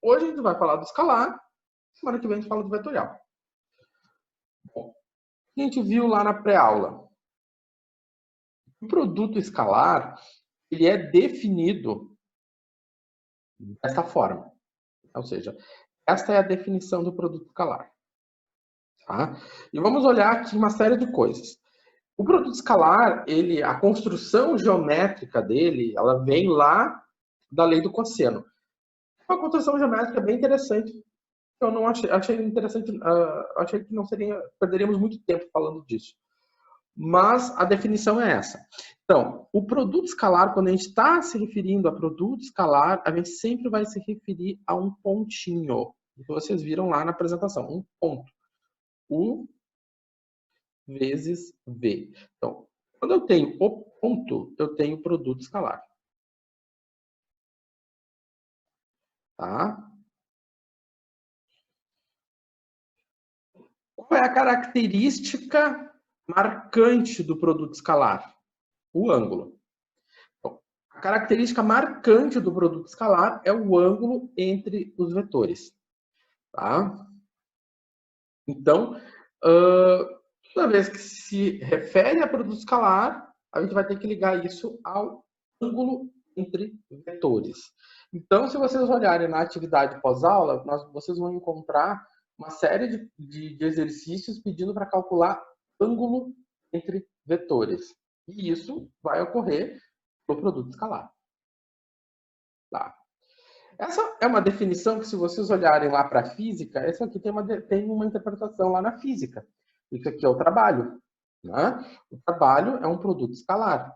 hoje a gente vai falar do escalar, semana que vem a gente fala do vetorial. Bom, a gente viu lá na pré-aula. O produto escalar, ele é definido dessa forma. Ou seja, esta é a definição do produto escalar. Tá? E vamos olhar aqui uma série de coisas. O produto escalar, a construção geométrica dele, ela vem lá da lei do cosseno. Uma construção geométrica bem interessante. Eu não achei interessante, achei que não perderíamos muito tempo falando disso. Mas a definição é essa. Então, o produto escalar, quando a gente está se referindo a produto escalar, a gente sempre vai se referir a um pontinho. Que vocês viram lá na apresentação, um ponto. U vezes V. Então, quando eu tenho o ponto, eu tenho produto escalar. Tá? Qual é a característica marcante do produto escalar? O ângulo. Bom, a característica marcante do produto escalar é o ângulo entre os vetores. Tá? Então, toda vez que se refere a produto escalar, a gente vai ter que ligar isso ao ângulo entre vetores. Então, se vocês olharem na atividade pós-aula, vocês vão encontrar uma série de exercícios pedindo para calcular ângulo entre vetores. E isso vai ocorrer no produto escalar. Tá? Essa é uma definição que, se vocês olharem lá para a física, essa aqui tem uma interpretação lá na física. Isso aqui é o trabalho. Né? O trabalho é um produto escalar.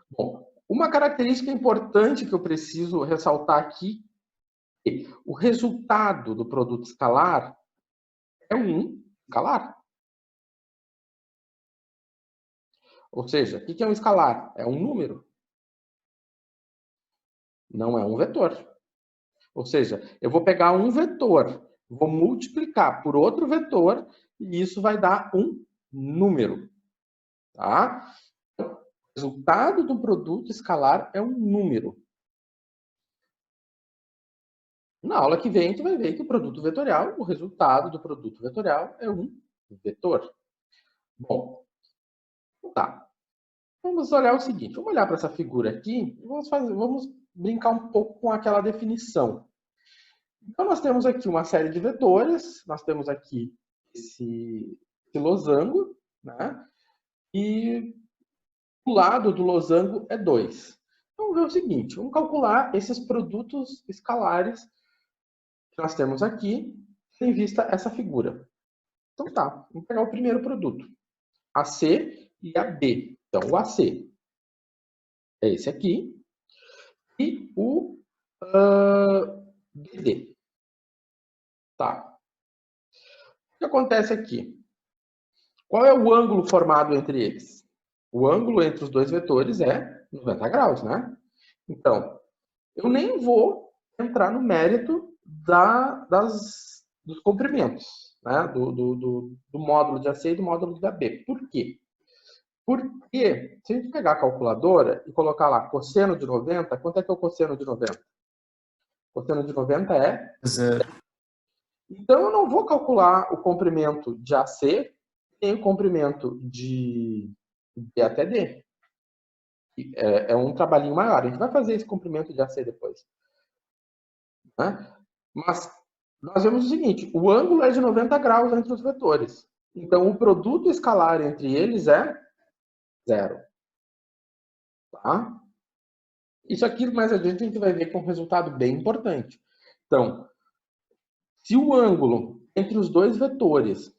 Bom, uma característica importante que eu preciso ressaltar aqui é que o resultado do produto escalar é um escalar. Ou seja, o que é um escalar? É um número. Não é um vetor. Ou seja, eu vou pegar um vetor, vou multiplicar por outro vetor e isso vai dar um número. Tá? O resultado do produto escalar é um número. Na aula que vem, a gente vai ver que o produto vetorial, o resultado do produto vetorial é um vetor. Bom, tá. Vamos olhar o seguinte, vamos olhar para essa figura aqui e vamos brincar um pouco com aquela definição. Então, nós temos aqui uma série de vetores, nós temos aqui esse losango, né? E o lado do losango é 2. Então, vamos ver o seguinte, vamos calcular esses produtos escalares que nós temos aqui, em vista essa figura. Então tá, vamos pegar o primeiro produto, AC e AB. Então, o AC é esse aqui e o BD. Tá. O que acontece aqui? Qual é o ângulo formado entre eles? O ângulo entre os dois vetores é 90 graus, né? Então, eu nem vou entrar no mérito dos comprimentos, né? do módulo de AC e do módulo de AB. Por quê? Porque se a gente pegar a calculadora e colocar lá cosseno de 90, quanto é que é o cosseno de 90? O cosseno de 90 é 0. Então, eu não vou calcular o comprimento de AC nem o comprimento de B até D. É um trabalhinho maior. A gente vai fazer esse comprimento de AC depois. Né? Mas nós vemos o seguinte, o ângulo é de 90 graus entre os vetores. Então, o produto escalar entre eles é 0. Tá? Isso aqui, mais adiante, a gente vai ver que é um resultado bem importante. Então, se o ângulo entre os dois vetores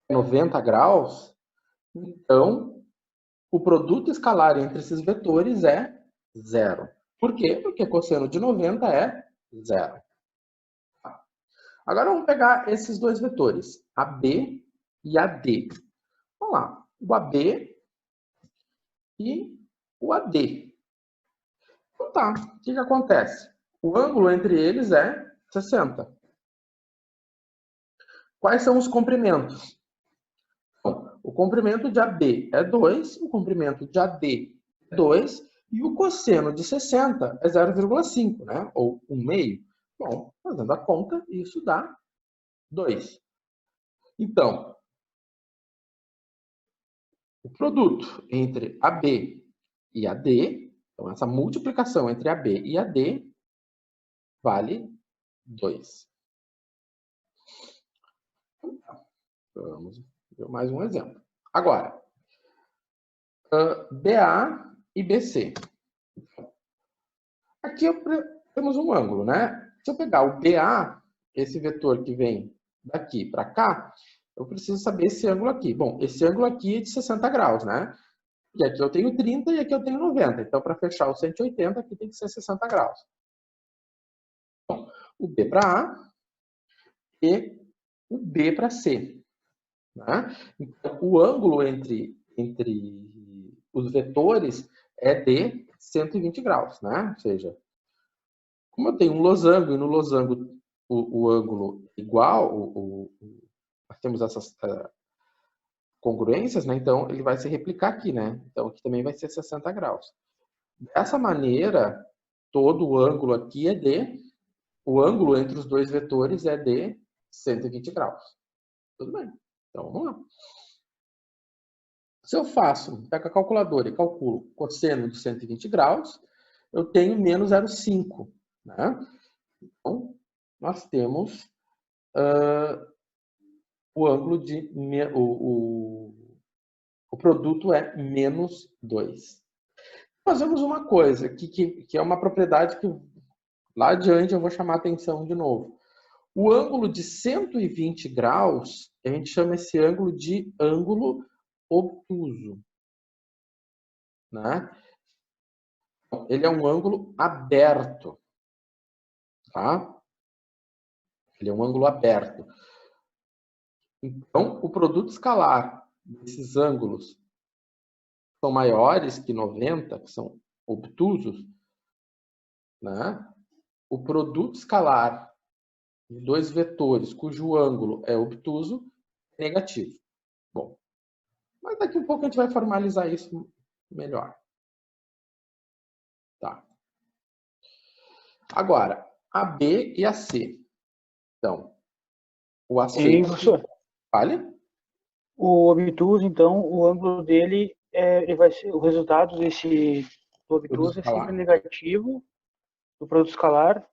é 90 graus, então o produto escalar entre esses vetores é 0. Por quê? Porque cosseno de 90 é 0. Agora vamos pegar esses dois vetores, AB e AD. Vamos lá, o AB e o AD. Então tá, o que acontece? O ângulo entre eles é 60. Quais são os comprimentos? Bom, o comprimento de AB é 2, o comprimento de AD é 2, E o cosseno de 60 é 0,5, né? Ou 1/2. Bom, fazendo a conta, isso dá 2. Então, o produto entre AB e AD, então essa multiplicação entre AB e AD, vale 2. Vamos ver mais um exemplo. Agora, BA e BC. Aqui temos um ângulo, né? Se eu pegar o BA, esse vetor que vem daqui para cá, eu preciso saber esse ângulo aqui. Bom, esse ângulo aqui é de 60 graus, né? E aqui eu tenho 30 e aqui eu tenho 90. Então, para fechar o 180, aqui tem que ser 60 graus. Bom, o B para A e o B para C. Né? Então, o ângulo entre os vetores é de 120 graus, né? Ou seja, como eu tenho um losango e no losango o ângulo igual, nós temos essas congruências, né? Então ele vai se replicar aqui, né? Então aqui também vai ser 60 graus. Dessa maneira, todo o ângulo aqui o ângulo entre os dois vetores é de 120 graus. Tudo bem. Então vamos lá. Se eu pego a calculadora e calculo cosseno de 120 graus, eu tenho menos 0,5, né? Então, nós temos o ângulo de... O produto é menos 2. Fazemos uma coisa, que é uma propriedade que lá adiante eu vou chamar a atenção de novo. O ângulo de 120 graus, a gente chama esse ângulo de ângulo obtuso. Né? Ele é um ângulo aberto. Tá? Ele é um ângulo aberto. Então, o produto escalar desses ângulos são maiores que 90, que são obtusos, né? O produto escalar de dois vetores cujo ângulo é obtuso é negativo. Bom, mas daqui a pouco a gente vai formalizar isso melhor. Tá. Agora, a B e a C. Então, o AC... Sim, professor. Vale? O obtuso, então, o ângulo dele ele vai ser, o resultado do obtuso é sempre negativo, do produto escalar.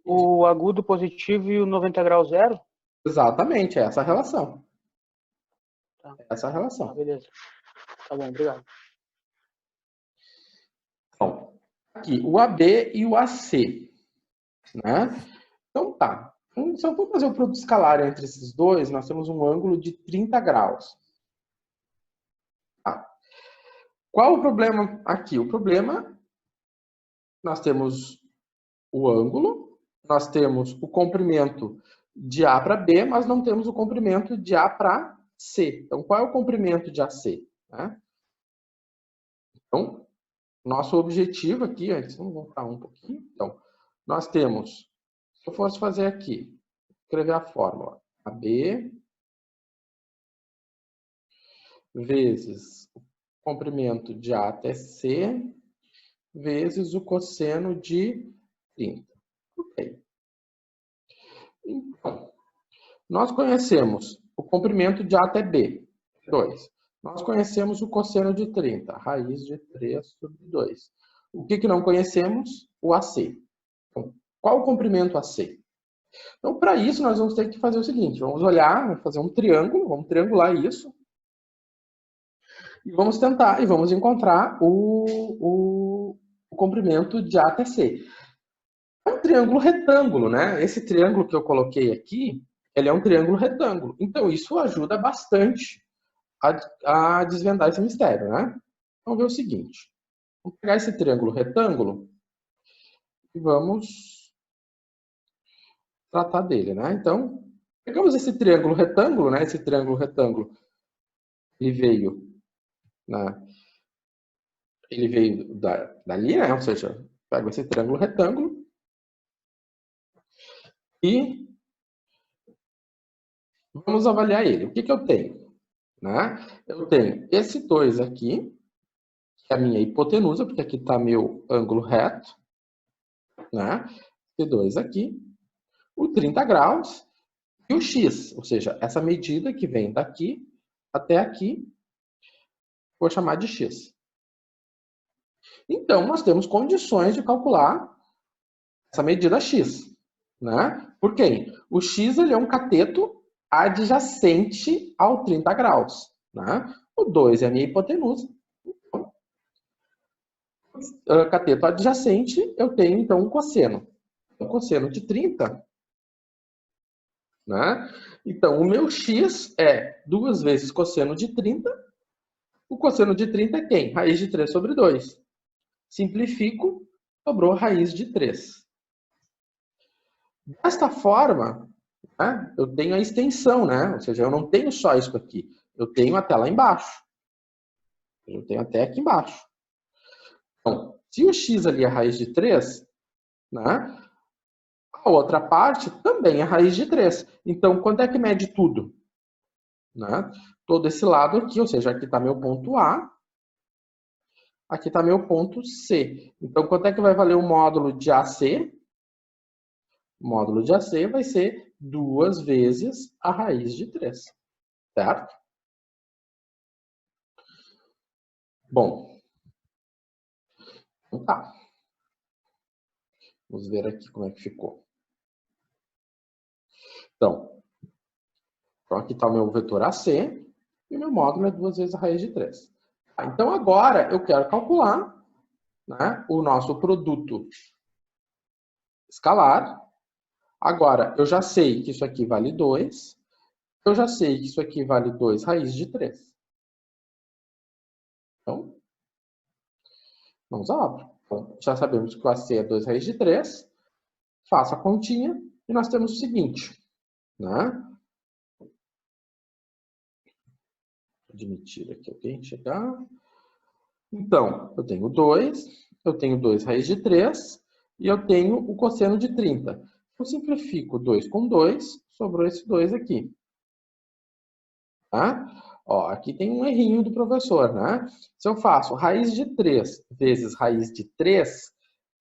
O agudo positivo e o 90 graus zero? Exatamente, é essa a relação. Tá. Essa é a relação. Beleza. Tá bom, obrigado. Então, aqui, o AB e o AC. Né? Então, tá. Então, se eu for fazer o produto escalar entre esses dois, nós temos um ângulo de 30 graus. Tá. Qual o problema aqui? O problema, nós temos o ângulo, nós temos o comprimento de A para B, mas não temos o comprimento de A para C. Então, qual é o comprimento de AC? Né? Então, nosso objetivo aqui, antes, vamos voltar um pouquinho. Então, nós temos, se eu fosse fazer aqui, escrever a fórmula, AB vezes o comprimento de A até C, vezes o cosseno de 30. Ok. Então, nós conhecemos o comprimento de A até B, 2. Nós conhecemos o cosseno de 30, raiz de 3 sobre 2. O que não conhecemos? O AC. Então, qual o comprimento AC? Então, para isso, nós vamos ter que fazer o seguinte, vamos olhar, vamos fazer um triângulo, vamos triangular isso, e vamos tentar, e vamos encontrar o comprimento de A até C. É um triângulo retângulo, né? Esse triângulo que eu coloquei aqui, ele é um triângulo retângulo. Então, isso ajuda bastante a desvendar esse mistério, né? Vamos ver o seguinte. Vamos pegar esse triângulo retângulo e vamos tratar dele, né? Então, pegamos esse triângulo retângulo, né? Esse triângulo retângulo, ele veio dali, né? Ou seja, pego esse triângulo retângulo e vamos avaliar ele. O que eu tenho? Né? Eu tenho esse 2 aqui, que é a minha hipotenusa, porque aqui está meu ângulo reto, né? T2 aqui, o 30 graus e o x, ou seja, essa medida que vem daqui até aqui, vou chamar de x. Então, nós temos condições de calcular essa medida x, né? Por quê? O x ele é um cateto adjacente ao 30 graus, né? O 2 é a minha hipotenusa. Cateto adjacente, eu tenho, então, um cosseno. O cosseno de 30, né? Então, o meu x é 2 vezes cosseno de 30. O cosseno de 30 é quem? Raiz de 3 sobre 2. Simplifico, sobrou raiz de 3. Desta forma, né, eu tenho a extensão, né? Ou seja, eu não tenho só isso aqui. Eu tenho até lá embaixo. Eu tenho até aqui embaixo. Então, se o x ali é raiz de 3, né? A outra parte também é raiz de 3. Então, quanto é que mede tudo? Né? Todo esse lado aqui, ou seja, aqui está meu ponto A, aqui está meu ponto C. Então, quanto é que vai valer o módulo de AC? O módulo de AC vai ser 2 vezes a raiz de 3. Certo? Bom, então tá. Vamos ver aqui como é que ficou. Então aqui está o meu vetor AC e o meu módulo é 2 vezes a raiz de 3. Então, agora eu quero calcular, né, o nosso produto escalar. Agora, eu já sei que isso aqui vale 2. Eu já sei que isso aqui vale 2 raiz de 3. Então, vamos à obra. Então, já sabemos que o AC é 2 raiz de 3. Faço a continha e nós temos o seguinte, né? Admitir aqui alguém chegar. Então, eu tenho 2, eu tenho 2 raiz de 3 e eu tenho o cosseno de 30. Eu simplifico 2 com 2, sobrou esse 2 aqui. Tá? Ó, aqui tem um errinho do professor, né? Se eu faço raiz de 3 vezes raiz de 3,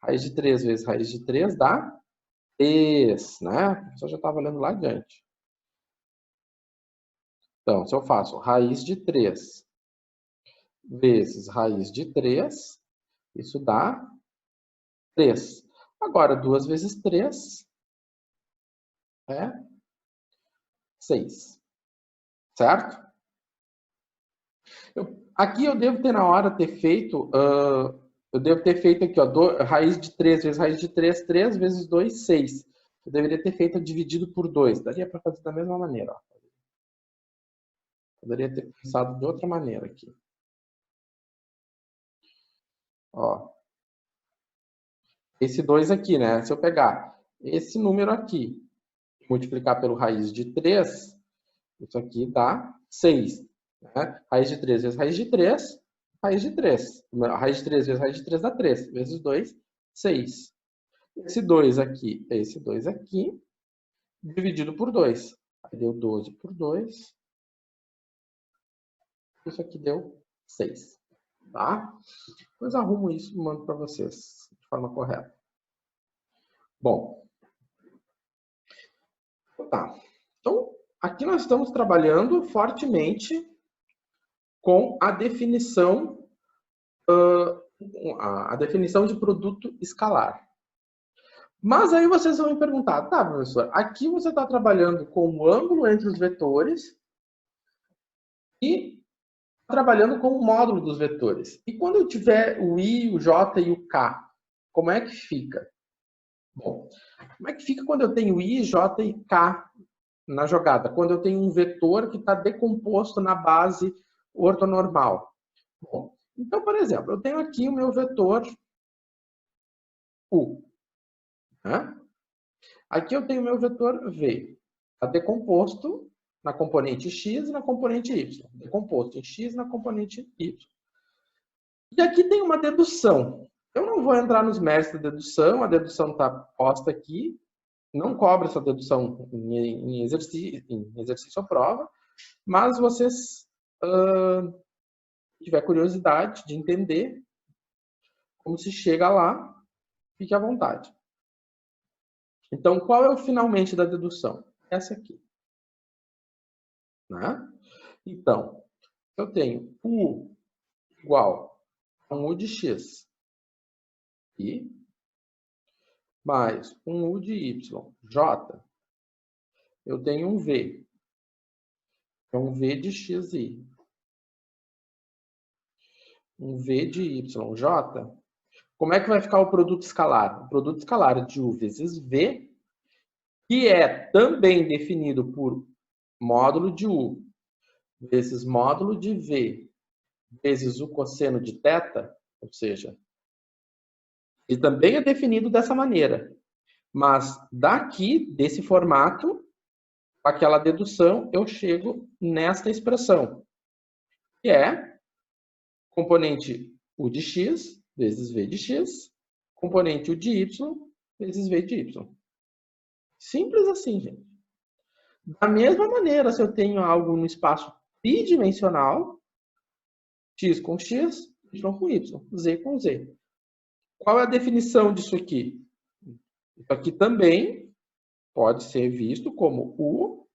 raiz de 3 vezes raiz de 3 dá 3, né? O professor já estava olhando lá adiante. Então, se eu faço raiz de 3 vezes raiz de 3, isso dá 3. Agora, 2 vezes 3 é 6. Certo? Aqui eu devo ter na hora ter feito... eu devo ter feito aqui, ó, raiz de 3 vezes raiz de 3, 3 vezes 2, 6. Eu deveria ter feito dividido por 2. Daria para fazer da mesma maneira. Ó. Poderia ter pensado de outra maneira aqui. Ó. Esse 2 aqui, né? Se eu pegar esse número aqui e multiplicar pelo raiz de 3, isso aqui dá 6. Né? Raiz de 3 vezes raiz de 3, raiz de 3. Raiz de 3 vezes raiz de 3 dá 3. Vezes 2, 6. Esse 2 aqui, esse 2 aqui, dividido por 2. Aí deu 12 por 2. Isso aqui deu 6. Tá? Depois arrumo isso e mando para vocês de forma correta. Bom. Tá. Então, aqui nós estamos trabalhando fortemente com a definição de produto escalar. Mas aí vocês vão me perguntar, tá, professor, aqui você está trabalhando com o ângulo entre os vetores e trabalhando com o módulo dos vetores. E quando eu tiver o I, o J e o K, como é que fica? Bom, como é que fica quando eu tenho I, J e K na jogada? Quando eu tenho um vetor que está decomposto na base ortonormal. Bom, então, por exemplo, eu tenho aqui o meu vetor U. Né? Aqui eu tenho o meu vetor V. Está decomposto na componente X e na componente Y. Decomposto em X na componente Y. E aqui tem uma dedução. Eu não vou entrar nos méritos da dedução, a dedução está posta aqui. Não cobra essa dedução em exercício ou prova, mas vocês Se tiver curiosidade de entender como se chega lá, fique à vontade. Então, qual é o finalmente da dedução? Essa aqui. Né? Então, eu tenho U igual a um U de X e mais um U de Y, J. Eu tenho um V. É um V de XI. Um V de YJ. Como é que vai ficar o produto escalar? O produto escalar de U vezes V, que é também definido por módulo de U vezes módulo de V vezes o cosseno de θ, ou seja, ele também é definido dessa maneira. Mas daqui, desse formato, aquela dedução, eu chego nesta expressão, que é componente U de X vezes V de X, componente U de Y vezes V de Y. Simples assim, gente. Da mesma maneira, se eu tenho algo no espaço tridimensional, X com X, Y com Y, Z com Z. Qual é a definição disso aqui? Isso aqui também pode ser visto como U,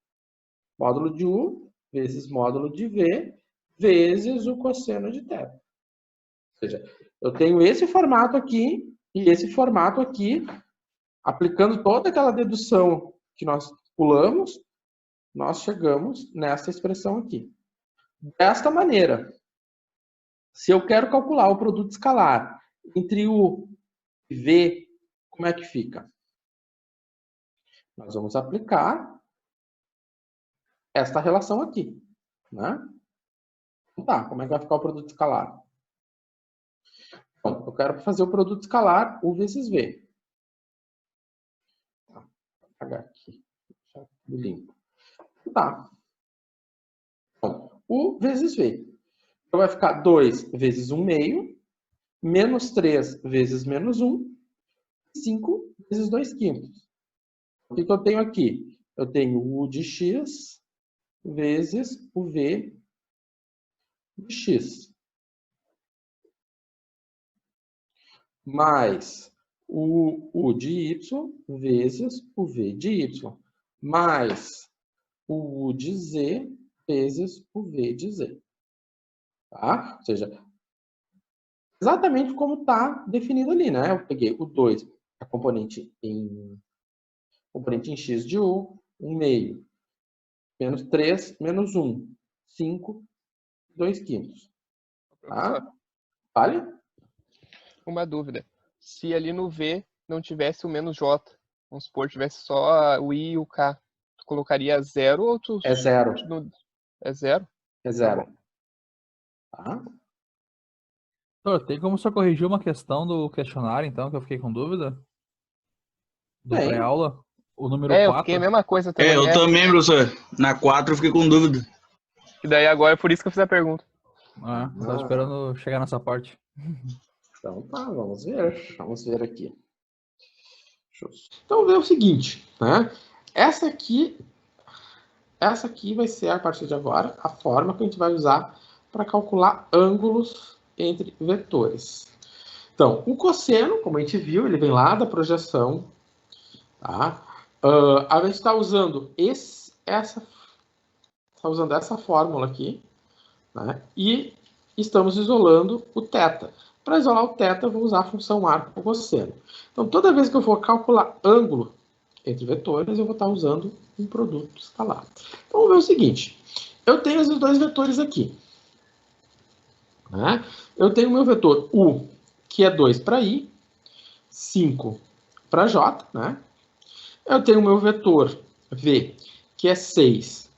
módulo de U, vezes módulo de V, vezes o cosseno de θ. Ou seja, eu tenho esse formato aqui e esse formato aqui, aplicando toda aquela dedução que nós pulamos, nós chegamos nessa expressão aqui. Desta maneira, se eu quero calcular o produto escalar entre U e V, como é que fica? Nós vamos aplicar esta relação aqui, né? Então tá, como é que vai ficar o produto escalar? Bom, eu quero fazer o produto escalar U vezes V. Tá, vou apagar aqui, deixar tudo limpo. Tá. Bom, U vezes V. Então vai ficar 2 vezes 1 meio, menos 3 vezes menos 1, 5 vezes 2 quintos. O que eu tenho aqui? Eu tenho U de X vezes o V de X. Mais o U de Y vezes o V de Y. Mais o U de Z vezes o V de Z. Tá? Ou seja, exatamente como está definido ali, né? Eu peguei o 2, a componente em X de U, 1 meio, menos 3, menos 1, 5, 2 quintos. Tá? Vale? Uma dúvida. Se ali no V não tivesse o menos J, vamos supor, tivesse só o I e o K, tu colocaria 0 ou tu... É 0. É 0? É 0. Tá? Tem como só corrigir uma questão do questionário, então, que eu fiquei com dúvida? Do Tem. pré-aula? O número Eu 4? fiquei a mesma coisa também. Eu também, professor. Na 4 eu fiquei com dúvida. E daí agora é por isso que eu fiz a pergunta. Eu tava esperando chegar nessa parte. Então tá, vamos ver. Vamos ver aqui. Então, ver o seguinte, né? Essa aqui vai ser, a partir de agora, a forma que a gente vai usar para calcular ângulos entre vetores. Então, o cosseno, como a gente viu, ele vem lá da projeção. Tá? A gente está usando essa fórmula aqui, né? E estamos isolando o θ. Para isolar o θ, eu vou usar a função arco com cosseno. Então, toda vez que eu for calcular ângulo entre vetores, eu vou estar usando um produto escalar. Então, vamos ver o seguinte. Eu tenho esses dois vetores aqui. Né? Eu tenho o meu vetor U, que é 2 para I, 5 para J. Né? Eu tenho o meu vetor V, que é 6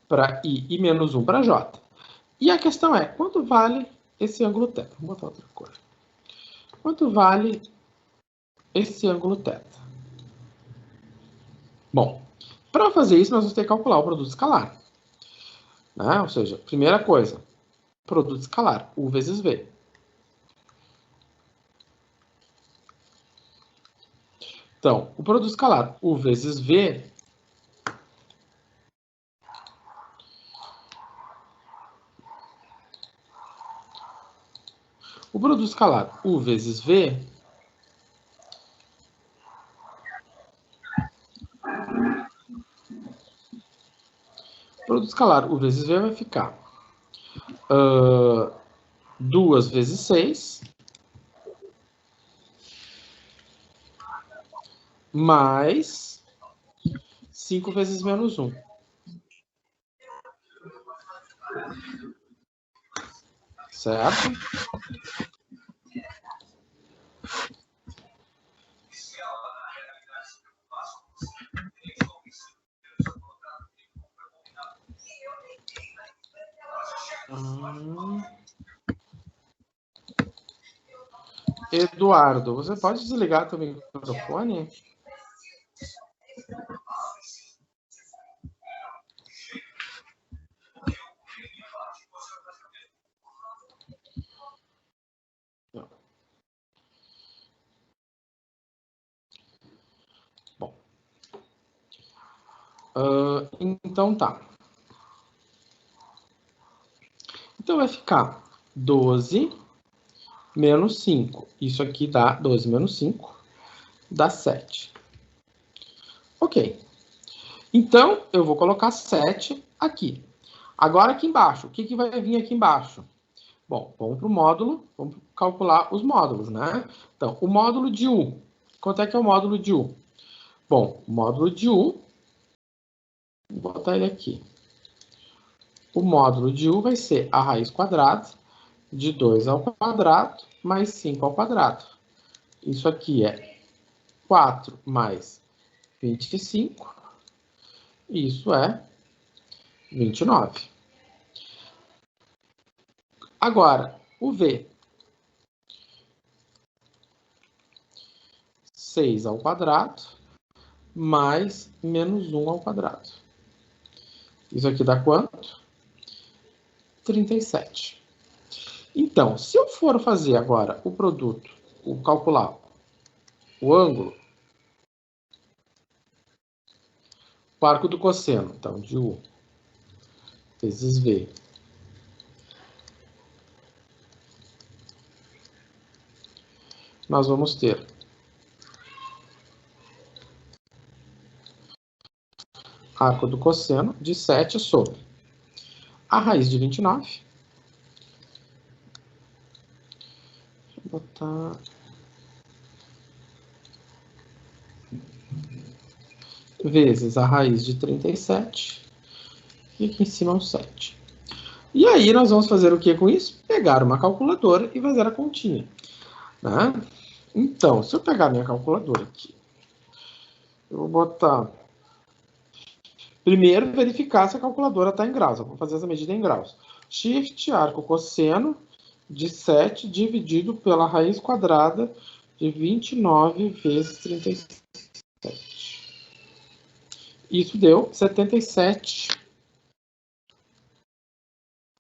para I e menos 1 para J. E a questão é, quanto vale esse ângulo θ? Vou botar outra cor. Quanto vale esse ângulo θ? Bom, para fazer isso, nós vamos ter que calcular o produto escalar. Né? Ou seja, primeira coisa, produto escalar, U vezes V. Então, o produto escalar U vezes V O produto escalar U vezes V U vezes V vai ficar 2 vezes 6 mais 5 vezes menos 1. Certo? Eduardo, você pode desligar teu microfone? Bom. Então tá. Então vai ficar 12 menos 5. Isso aqui dá 12 menos 5, dá 7. Ok. Então, eu vou colocar 7 aqui. Agora aqui embaixo, o que vai vir aqui embaixo? Bom, vamos para o módulo, vamos calcular os módulos, né? Então, o módulo de U. Quanto é que é o módulo de U? Bom, o módulo de U, vou botar ele aqui. O módulo de U vai ser a raiz quadrada de 2 ao quadrado mais 5 ao quadrado. Isso aqui é 4 mais 25. Isso é 29. Agora, o V. 6 ao quadrado mais menos 1 ao quadrado. Isso aqui dá quanto? 37. Então, se eu for fazer agora o produto, calcular o ângulo, o arco do cosseno, então, de U vezes V nós vamos ter arco do cosseno de 7 sobre a raiz de 29. Deixa eu botar... vezes a raiz de 37. E aqui em cima um 7. E aí nós vamos fazer o que com isso? Pegar uma calculadora e fazer a continha. Né? Então, se eu pegar minha calculadora aqui, eu vou botar... Primeiro, verificar se a calculadora está em graus. Eu vou fazer essa medida em graus. Shift, arco cosseno de 7 dividido pela raiz quadrada de 29 vezes 37. Isso deu 77.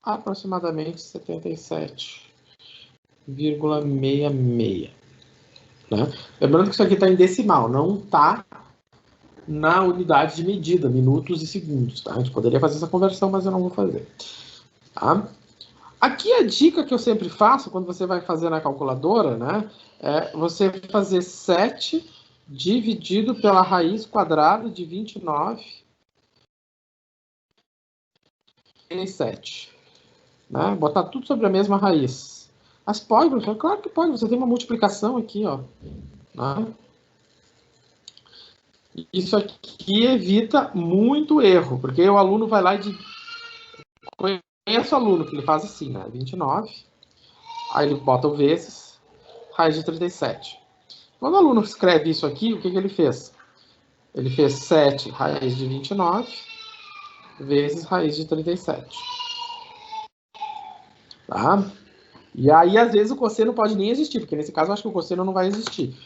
Aproximadamente 77,66. Né? Lembrando que isso aqui está em decimal, não está na unidade de medida, minutos e segundos. Tá? A gente poderia fazer essa conversão, mas eu não vou fazer. Tá? Aqui a dica que eu sempre faço, quando você vai fazer na calculadora, né, é você fazer 7 dividido pela raiz quadrada de 29 vezes 7. Né? Botar tudo sobre a mesma raiz. Mas pode, professor? Claro que pode. Você tem uma multiplicação aqui, ó. Né? Isso aqui evita muito erro, porque o aluno vai lá e conhece o aluno, que ele faz assim, né? 29, aí ele bota o vezes, raiz de 37. Quando o aluno escreve isso aqui, o que ele fez? Ele fez 7 raiz de 29 vezes raiz de 37. Tá? E aí, às vezes, o cosseno pode nem existir, porque nesse caso eu acho que o cosseno não vai existir.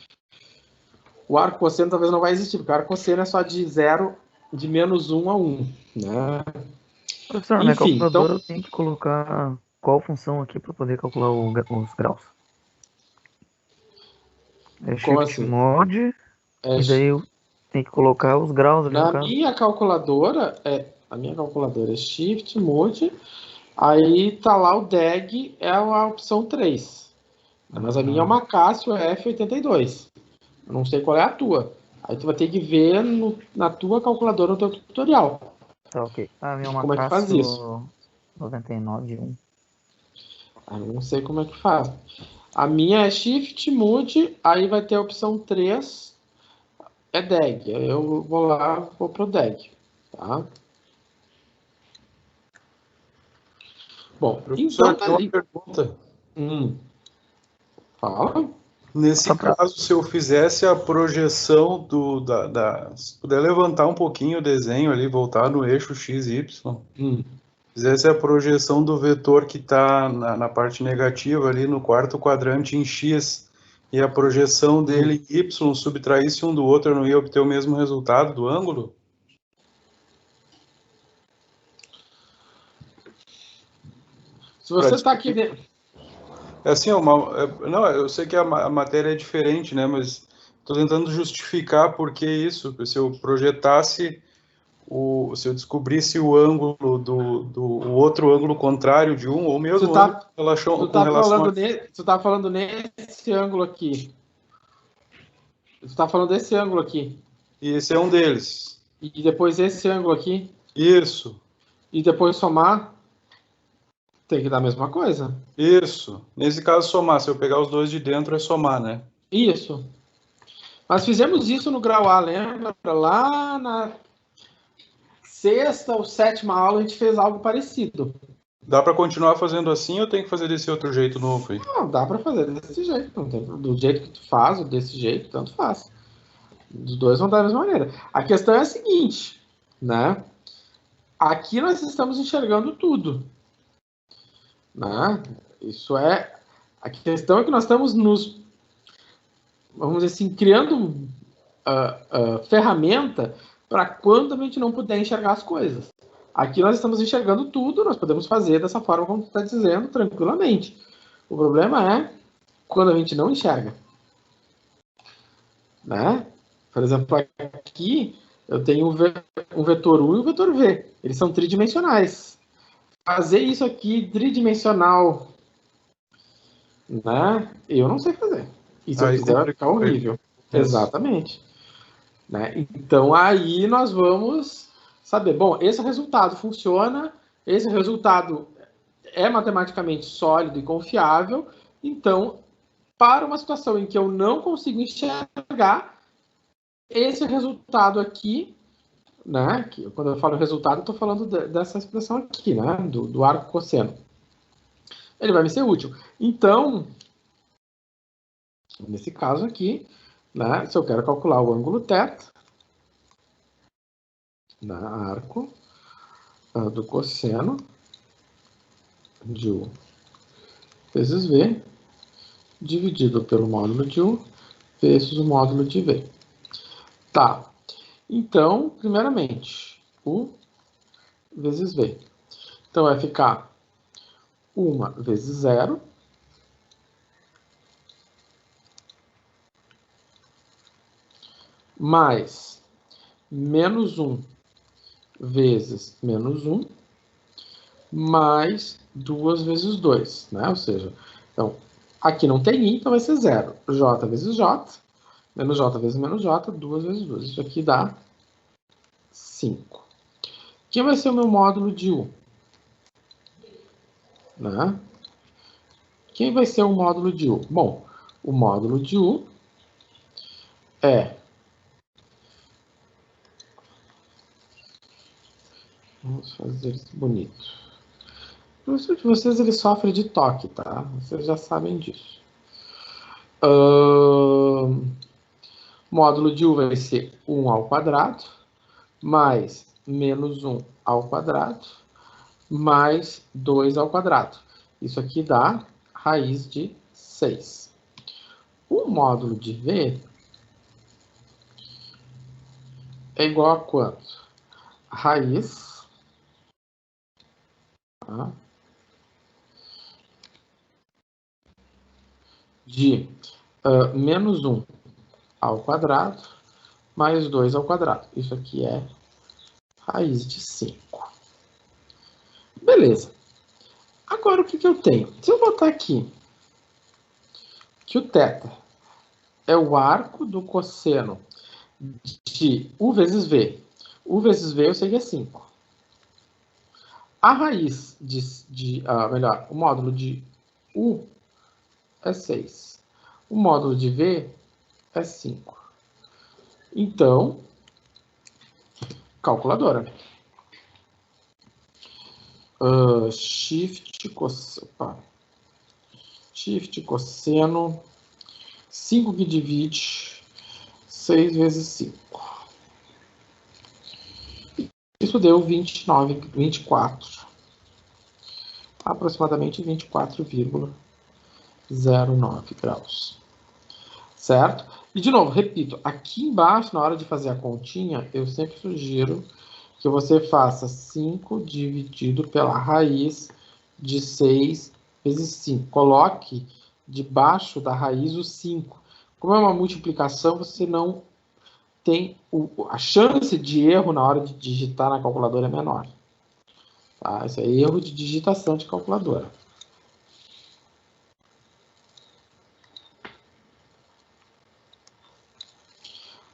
O arco cosseno talvez não vai existir, porque o arco cosseno é só de 0, de menos 1 a 1. Né? Professor, na minha calculadora eu tenho que colocar qual função aqui para poder calcular os graus? É Shift assim? Mod, e daí eu tenho que colocar os graus ali no caso. A minha calculadora é Shift Mod, aí tá lá o DEG, é a opção 3. Mas a minha é uma Casio F82. Eu não sei qual é a tua. Aí tu vai ter que ver na tua calculadora, no teu tutorial. Tá, ok. A minha é uma Como é que faz isso? Casio 99.1. Eu não sei como é que faz. A minha é Shift, Mude, aí vai ter a opção 3, é DEG. Eu vou lá, vou pro DEG. Tá? Bom, então tem uma pergunta. Fala. Nesse caso, se eu fizesse a projeção se puder levantar um pouquinho o desenho ali, voltar no eixo X, Y, fizesse a projeção do vetor que está na parte negativa ali no quarto quadrante em X, e a projeção dele em Y subtraísse um do outro, eu não ia obter o mesmo resultado do ângulo? Se você está aqui dentro... É assim, não, eu sei que a matéria é diferente, né? Mas estou tentando justificar por que isso. Se eu projetasse, se eu descobrisse o ângulo do outro ângulo contrário de um, ou mesmo Tu tá falando nesse ângulo aqui. Tu está falando desse ângulo aqui. E esse é um deles. E depois esse ângulo aqui. Isso. E depois somar. Tem que dar a mesma coisa. Isso. Nesse caso, somar. Se eu pegar os dois de dentro, é somar, né? Isso. Nós fizemos isso no grau A, lembra? Lá na 6ª ou 7ª aula, a gente fez algo parecido. Dá para continuar fazendo assim ou tem que fazer desse outro jeito novo aí? Não, dá para fazer desse jeito. Não tem, do jeito que tu faz, ou desse jeito, tanto faz. Os dois vão da mesma maneira. A questão é a seguinte, né? Aqui nós estamos enxergando tudo. Né? Isso é... A questão é que nós estamos vamos dizer assim, criando ferramenta para quando a gente não puder enxergar as coisas. Aqui nós estamos enxergando tudo, nós podemos fazer dessa forma como tu está dizendo, tranquilamente. O problema é quando a gente não enxerga. Né? Por exemplo, aqui eu tenho um vetor U e um vetor V. Eles são tridimensionais. Fazer isso aqui tridimensional, né? Eu não sei fazer. E se eu fizer, vai ficar horrível. Exatamente. Né? Então, aí nós vamos saber, bom, esse resultado funciona, esse resultado é matematicamente sólido e confiável, então, para uma situação em que eu não consigo enxergar, esse resultado aqui, né, que quando eu falo resultado, eu estou falando dessa expressão aqui, né, do arco cosseno. Ele vai me ser útil. Então, nesse caso aqui, né, se eu quero calcular o ângulo θ, na arco do cosseno de U vezes V, dividido pelo módulo de U vezes o módulo de V. Tá. Então, primeiramente, U vezes V. Então, vai ficar 1 vezes 0 mais menos 1 vezes menos 1 mais 2 vezes 2, né? Ou seja, então, aqui não tem I, então vai ser 0. J vezes J, menos J vezes menos J, 2 vezes 2. Isso aqui dá 5. Quem vai ser o meu módulo de U? Né? Quem vai ser o módulo de U? Bom, o módulo de U é... Vamos fazer isso bonito. O professor de vocês, ele sofre de toque, tá? Vocês já sabem disso. Módulo de U vai ser 1 ao quadrado, mais menos 1 ao quadrado, mais 2 ao quadrado. Isso aqui dá raiz de 6. O módulo de V é igual a quanto? Raiz... Tá? De menos 1 ao quadrado, mais 2 ao quadrado. Isso aqui é raiz de 5. Beleza. Agora, o que eu tenho? Se eu botar aqui que o θ é o arco do cosseno de U vezes V. U vezes V eu sei que é 5. A raiz melhor, o módulo de U é 6. O módulo de V é 5. Então, calculadora. Shift cosseno 5 que divide 6 vezes 5. Isso deu 24. Aproximadamente 24,09 graus. Certo? E, de novo, repito, aqui embaixo, na hora de fazer a continha, eu sempre sugiro que você faça 5 dividido pela raiz de 6 vezes 5. Coloque debaixo da raiz o 5. Como é uma multiplicação, você não tem... a chance de erro na hora de digitar na calculadora é menor. Tá? Isso é erro de digitação de calculadora.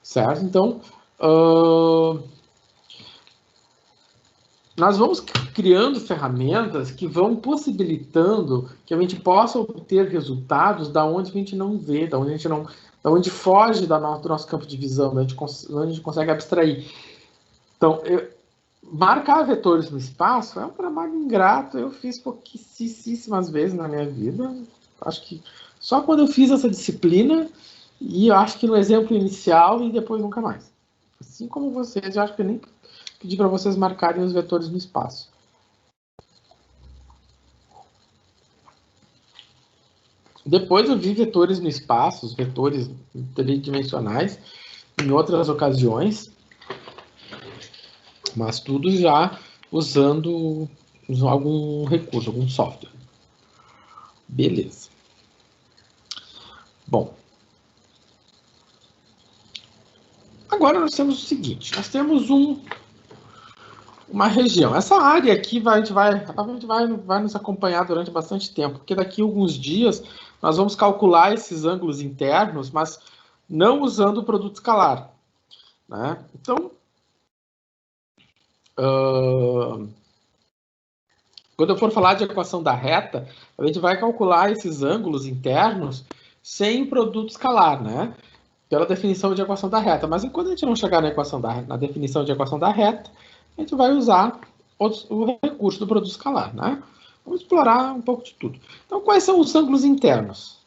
Certo? Então, nós vamos criando ferramentas que vão possibilitando que a gente possa obter resultados da onde a gente não vê, da onde foge do nosso campo de visão, da onde a gente consegue abstrair. Então, marcar vetores no espaço é um trabalho ingrato. Eu fiz pouquíssimas vezes na minha vida. Acho que só quando eu fiz essa disciplina, e eu acho que no exemplo inicial e depois nunca mais. Assim como vocês, eu acho que eu nem pedi para vocês marcarem os vetores no espaço. Depois eu vi vetores no espaço, os vetores tridimensionais, em outras ocasiões, mas tudo já usando algum recurso, algum software. Beleza. Bom. Agora nós temos o seguinte, nós temos uma região. Essa área aqui a gente vai nos acompanhar durante bastante tempo, porque daqui a alguns dias nós vamos calcular esses ângulos internos, mas não usando o produto escalar. Né? Então, quando eu for falar de equação da reta, a gente vai calcular esses ângulos internos sem o produto escalar, né? Pela definição de equação da reta. Mas enquanto a gente não chegar na definição de equação da reta, a gente vai usar o recurso do produto escalar, né? Vamos explorar um pouco de tudo. Então, quais são os ângulos internos?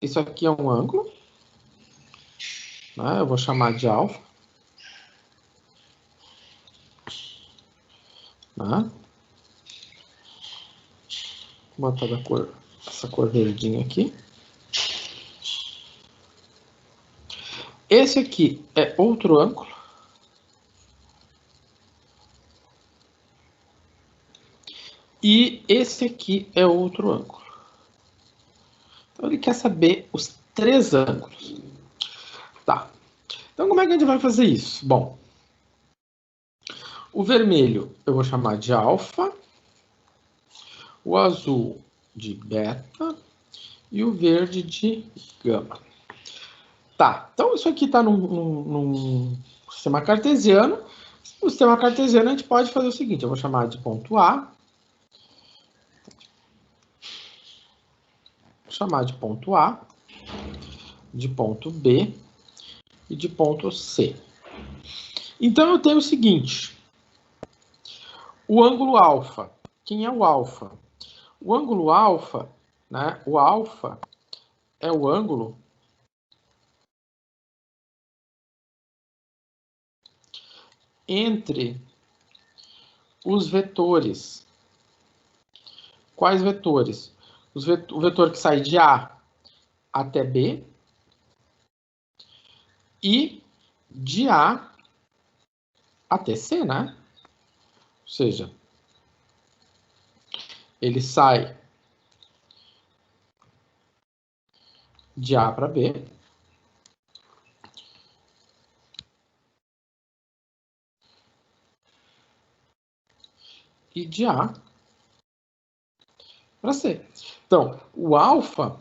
Isso aqui é um ângulo, né? Eu vou chamar de alfa. Né? Vou botar essa cor verdinha aqui. Esse aqui é outro ângulo. E esse aqui é outro ângulo. Então, ele quer saber os 3 ângulos. Tá. Então, como é que a gente vai fazer isso? Bom, o vermelho eu vou chamar de alfa, o azul de beta e o verde de gama. Tá, então isso aqui está num sistema cartesiano. No sistema cartesiano a gente pode fazer o seguinte, eu vou chamar de ponto A, vou chamar de ponto A, de ponto B e de ponto C. Então eu tenho o seguinte, o ângulo alfa. Quem é o alfa? O ângulo alfa, né? O alfa é o ângulo entre os vetores. Quais vetores? O vetor que sai de A até B e de A até C, né? Ou seja, ele sai de A para B e de A para C. Então, o alfa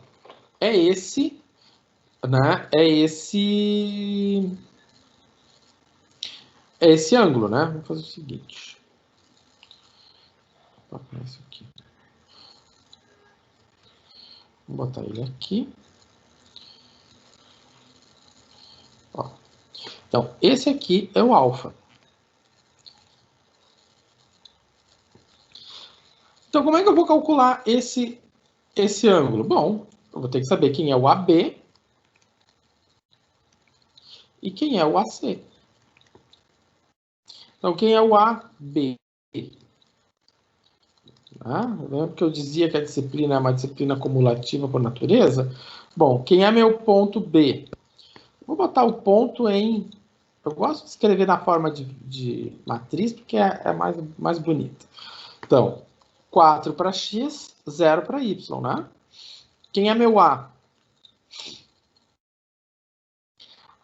é esse, né? É esse ângulo, né? Vamos fazer o seguinte. Vou botar isso aqui. Vou botar ele aqui. Ó. Então, esse aqui é o alfa. Então, como é que eu vou calcular esse ângulo? Bom, eu vou ter que saber quem é o AB e quem é o AC. Então, quem é o AB? Lembra que eu dizia que a disciplina é uma disciplina cumulativa por natureza? Bom, quem é meu ponto B? Vou botar o ponto em... Eu gosto de escrever na forma de matriz, porque é mais bonito. Então, 4 para x, 0 para y, né? Quem é meu A?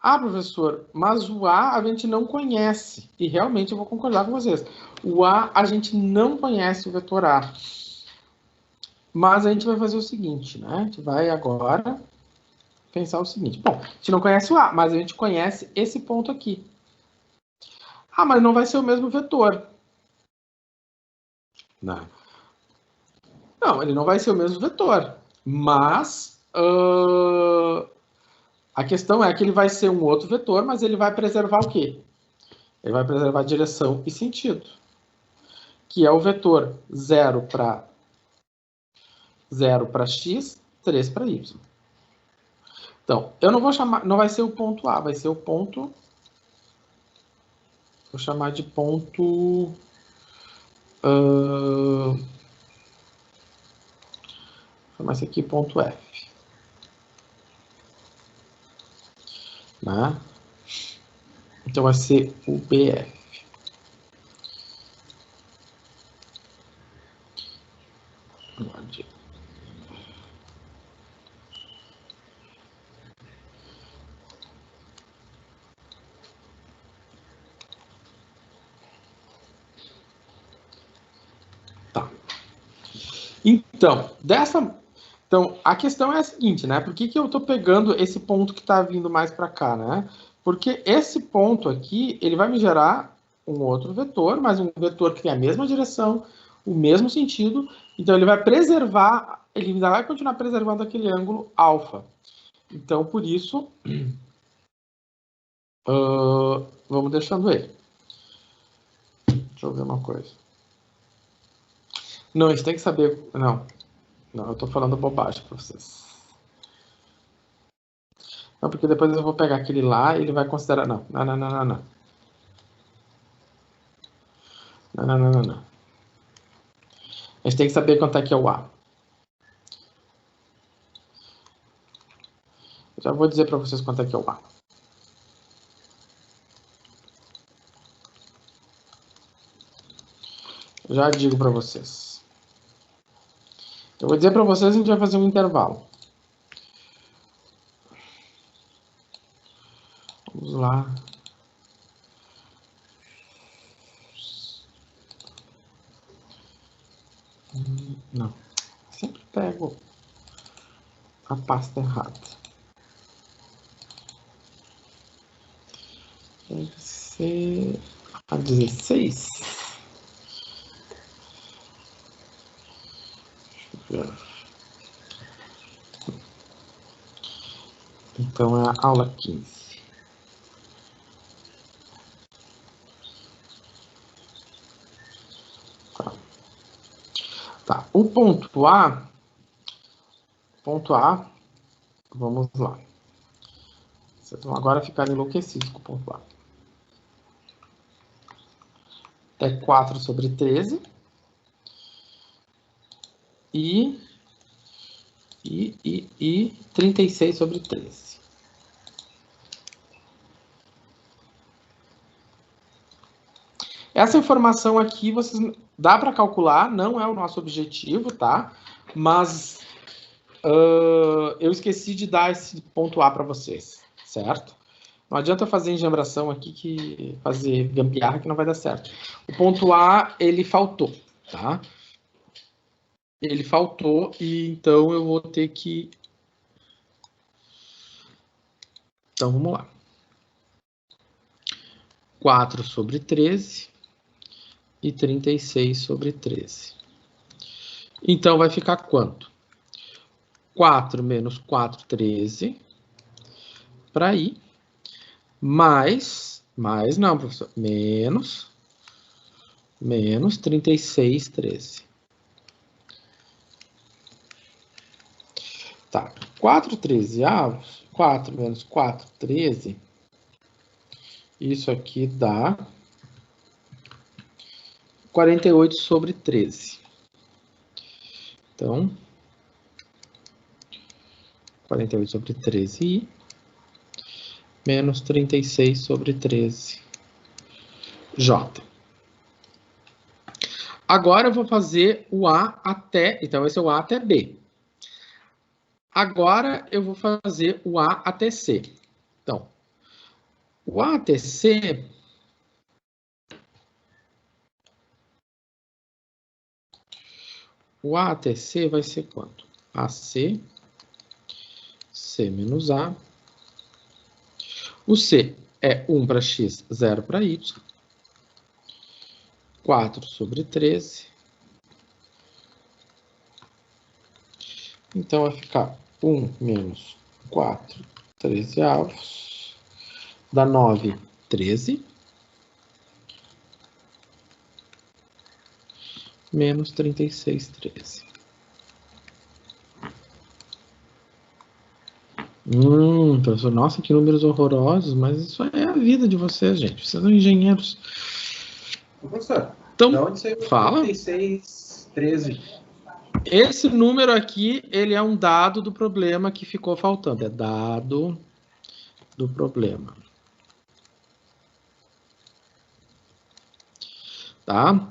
Ah, professor, mas o A a gente não conhece. E realmente eu vou concordar com vocês. O A gente não conhece o vetor A. Mas a gente vai fazer o seguinte, né? A gente vai agora pensar o seguinte. Bom, a gente não conhece o A, mas a gente conhece esse ponto aqui. Ah, mas não vai ser o mesmo vetor. Não, ele não vai ser o mesmo vetor. Mas a questão é que ele vai ser um outro vetor, mas ele vai preservar o quê? Ele vai preservar direção e sentido. Que é o vetor 0 para x, 3 para y. Então, eu não vou chamar, não vai ser o ponto A, vai ser o ponto... Vou chamar de ponto... Vou chamar esse aqui ponto F. Né? Então, vai ser o BF. Tá. Então, a questão é a seguinte, né? Por que eu estou pegando esse ponto que está vindo mais para cá, né? Porque esse ponto aqui, ele vai me gerar um outro vetor, mas um vetor que tem a mesma direção, o mesmo sentido, então ele vai preservar, ele ainda vai continuar preservando aquele ângulo alfa. Então, por isso, vamos deixando ele. Deixa eu ver uma coisa. Não, a gente tem que saber... Não, eu estou falando bobagem para vocês. Não, porque depois eu vou pegar aquele lá e ele vai considerar... Não. A gente tem que saber quanto é que é o A. Já vou dizer para vocês quanto é que é o A. Já digo para vocês. Eu vou dizer para vocês e a gente vai fazer um intervalo. Vamos lá. Não. Sempre pego a pasta errada. Deve ser a 16. Então é a aula 15. Tá. O ponto A, vamos lá. Vocês vão agora ficar enlouquecidos com o ponto A. É 4 sobre 13. E 36 sobre 13. Essa informação aqui vocês dá para calcular, não é o nosso objetivo, tá? Mas eu esqueci de dar esse ponto A para vocês, certo? Não adianta fazer engembração aqui, fazer gambiarra que não vai dar certo. O ponto A, ele faltou, tá? Ele faltou e então eu vou ter que Então, vamos lá. 4 sobre 13 e 36 sobre 13. Então, vai ficar quanto? 4 menos 4, 13. Para I. Mais não, professor. Menos 36, 13. Tá. 4 trezeavos. 4 menos 4, 13. Isso aqui dá 48 sobre 13. Então, 48 sobre 13i menos 36 sobre 13j. Agora eu vou fazer o A até... Então, esse é o A até B. Agora eu vou fazer o A até C. Então, o A até C... O A até C vai ser quanto? AC, C menos A. O C é 1 para x, 0 para y. 4 sobre 13. Então, vai ficar 1 menos 4, 13avos. Dá 9, 13. Menos 36, 13. Professor, nossa, que números horrorosos, mas isso é a vida de vocês, gente. Vocês são engenheiros. Professor, então, de onde saiu fala. 36, 13? Esse número aqui, ele é um dado do problema que ficou faltando. É dado do problema. Tá?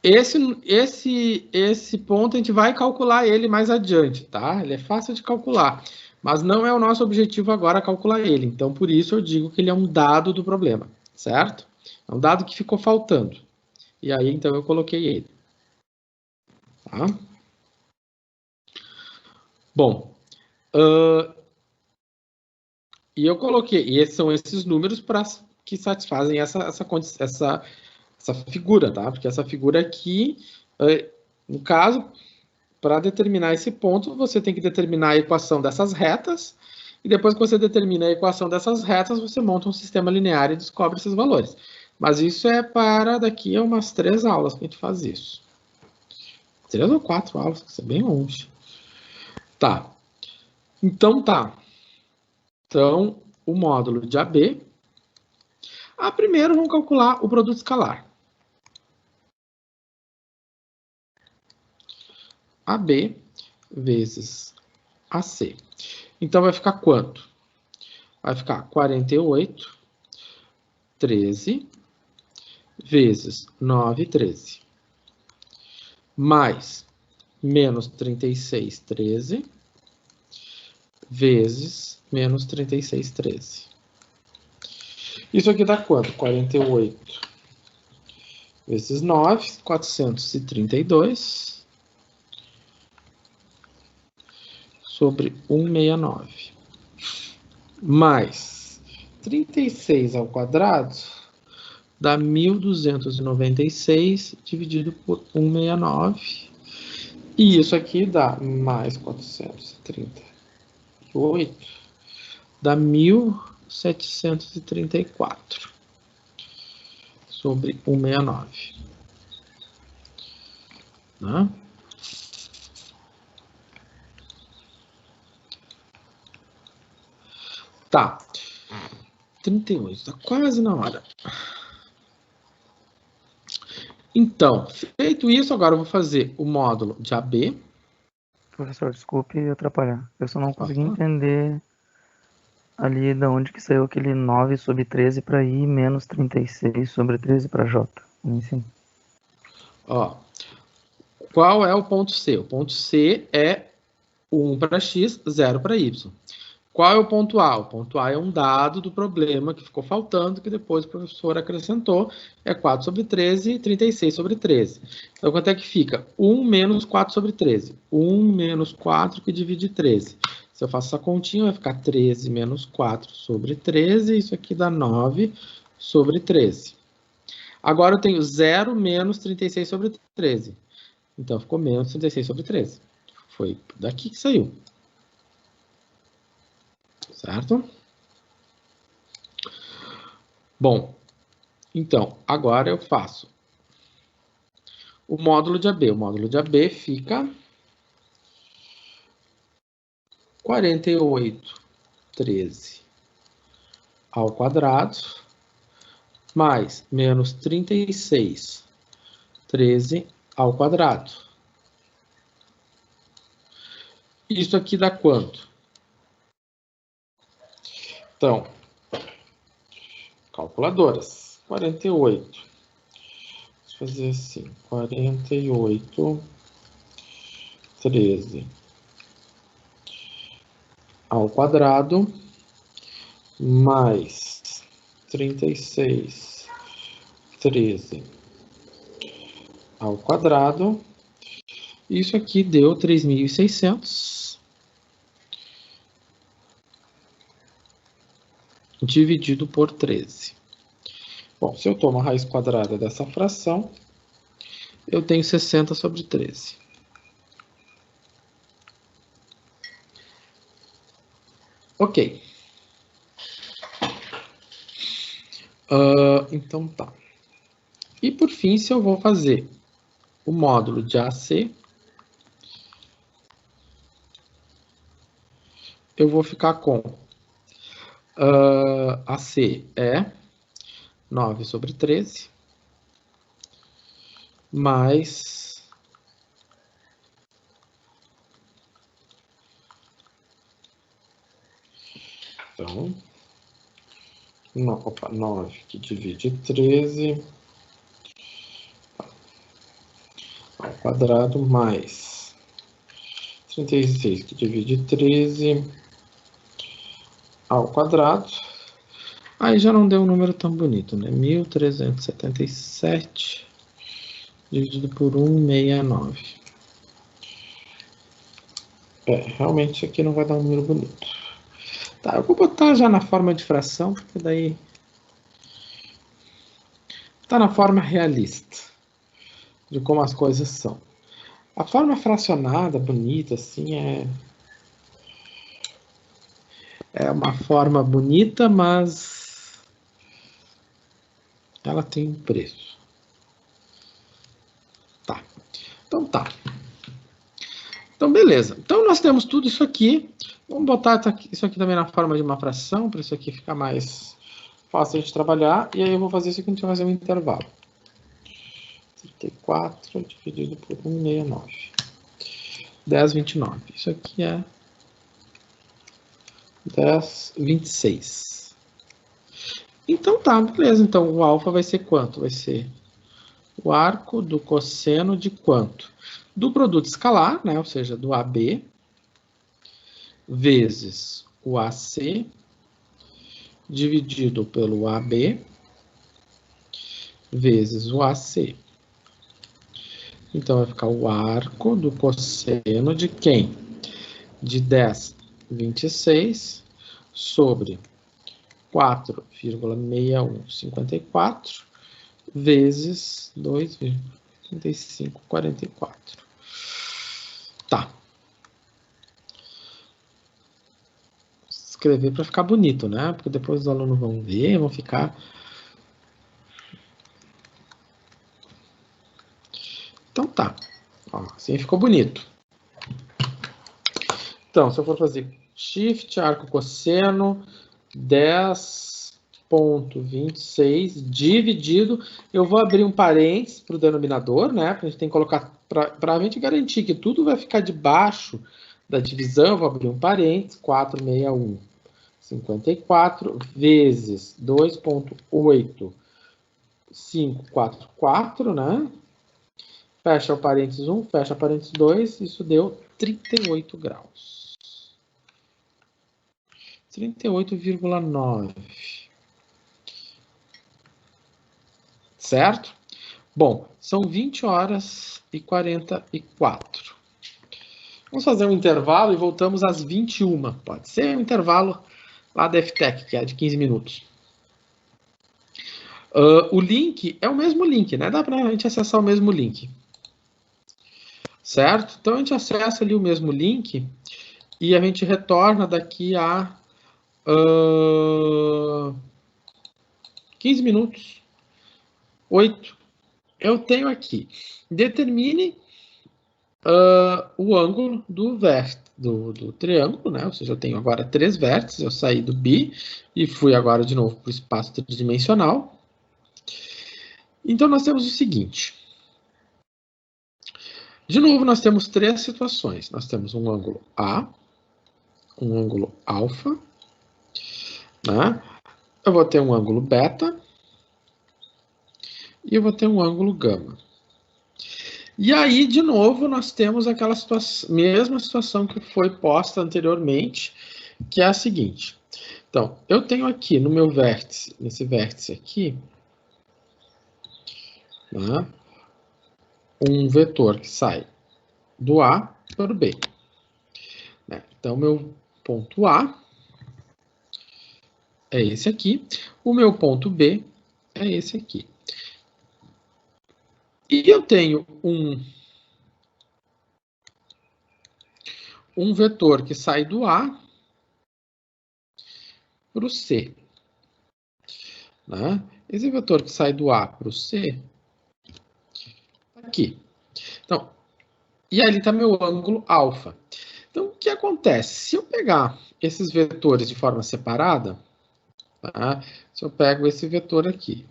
Esse ponto a gente vai calcular ele mais adiante, tá? Ele é fácil de calcular, mas não é o nosso objetivo agora calcular ele. Então, por isso eu digo que ele é um dado do problema, certo? É um dado que ficou faltando. E aí, então, eu coloquei ele. Tá? Bom, e eu coloquei, e esses são esses números que satisfazem essa figura, tá? Porque essa figura aqui, no caso, para determinar esse ponto, você tem que determinar a equação dessas retas, e depois que você determina a equação dessas retas, você monta um sistema linear e descobre esses valores. Mas isso é para daqui a umas 3 aulas que a gente faz isso. 3 ou 4 aulas, que isso é bem longe. Tá. Então, tá. Então, o módulo de AB. Primeiro, vamos calcular o produto escalar. AB vezes AC. Então, vai ficar quanto? Vai ficar 48, 13, vezes 9, 13. Mais menos 36, 13, vezes menos 36, 13. Isso aqui dá quanto? 48 vezes 9, 432. Sobre 169. Mais 36 ao quadrado dá 1.296 dividido por 169. E isso aqui dá mais 438. Dá 1.734 sobre 169. Né? Tá. 38, tá quase na hora. Então, feito isso, agora eu vou fazer o módulo de AB. Professor, desculpe atrapalhar. Eu só não consegui entender ali de onde que saiu aquele 9 sobre 13 para I menos 36 sobre 13 para J. Enfim. Ó, qual é o ponto C? O ponto C é 1 para X, 0 para Y. Qual é o ponto A? O ponto A é um dado do problema que ficou faltando, que depois o professor acrescentou, é 4 sobre 13 e 36 sobre 13. Então, quanto é que fica? 1 menos 4 sobre 13. 1 menos 4 que divide 13. Se eu faço essa continha, vai ficar 13 menos 4 sobre 13. Isso aqui dá 9 sobre 13. Agora eu tenho 0 menos 36 sobre 13. Então, ficou menos 36 sobre 13. Foi daqui que saiu. Certo? Bom, então, agora eu faço o módulo de AB. O módulo de AB fica 48, 13 ao quadrado, mais menos 36, 13 ao quadrado. Isso aqui dá quanto? Então, calculadoras. 48. Vou fazer assim. 48, 13 ao quadrado, mais 36, 13 ao quadrado. Isso aqui deu 3.600. Dividido por 13. Bom, se eu tomo a raiz quadrada dessa fração, eu tenho 60 sobre 13. Ok. Então tá. E por fim, se eu vou fazer o módulo de AC, eu vou ficar com AC é 9 sobre 13, mais então 9 que divide 13 ao quadrado, mais 36 que divide 13 ao quadrado. Aí já não deu um número tão bonito, né? 1.377 dividido por 169. Realmente isso aqui não vai dar um número bonito. Tá, eu vou botar já na forma de fração, porque daí tá na forma realista de como as coisas são. A forma fracionada, bonita, assim, é uma forma bonita, mas ela tem um preço. Tá. Então tá. Então, beleza. Então, nós temos tudo isso aqui. Vamos botar isso aqui também na forma de uma fração, para isso aqui ficar mais fácil de trabalhar. E aí eu vou fazer isso aqui, a gente vai fazer um intervalo. 34 dividido por 169. 10,29. Isso aqui é 10,26. Então tá, beleza. Então o alfa vai ser quanto? Vai ser o arco do cosseno de quanto? Do produto escalar, né? Ou seja, do AB, vezes o AC, dividido pelo AB, vezes o AC. Então vai ficar o arco do cosseno de quem? De 10,26 sobre 4,6154 vezes 2,3544. Tá. Vou escrever para ficar bonito, né? Porque depois os alunos vão ver, vão ficar... Então tá. Ó, assim ficou bonito. Então, se eu for fazer shift, arco cosseno, 10,26 dividido, eu vou abrir um parênteses para o denominador, né? Porque a gente tem que colocar, para a gente garantir que tudo vai ficar debaixo da divisão, eu vou abrir um parênteses, 461,54 vezes 2,8544, né? Fecha o parênteses 1, fecha o parênteses 2, isso deu 38 graus. 38,9. Certo? Bom, são 20 horas e 44. Vamos fazer um intervalo e voltamos às 21. Pode ser um intervalo lá da FTech, que é de 15 minutos. O link é o mesmo link, né? Dá para a gente acessar o mesmo link. Certo? Então, a gente acessa ali o mesmo link e a gente retorna daqui a 15 minutos. 8. Eu tenho aqui. Determine o ângulo do triângulo, né? Ou seja, eu tenho agora 3 vértices. Eu saí do bi e fui agora de novo para o espaço tridimensional. Então, nós temos o seguinte. De novo, nós temos 3 situações. Nós temos um ângulo A, um ângulo alfa, né? Eu vou ter um ângulo beta e eu vou ter um ângulo gama. E aí, de novo, nós temos aquela mesma situação que foi posta anteriormente, que é a seguinte. Então, eu tenho aqui no meu vértice, nesse vértice aqui, né, um vetor que sai do A para o B. Né? Então, meu ponto A é esse aqui, o meu ponto B é esse aqui. E eu tenho um vetor que sai do A para o C. Né? Esse vetor que sai do A para o C, aqui. Então, e ali está meu ângulo alfa. Então, o que acontece? Se eu pegar esses vetores de forma separada, tá? Se eu pego esse vetor aqui,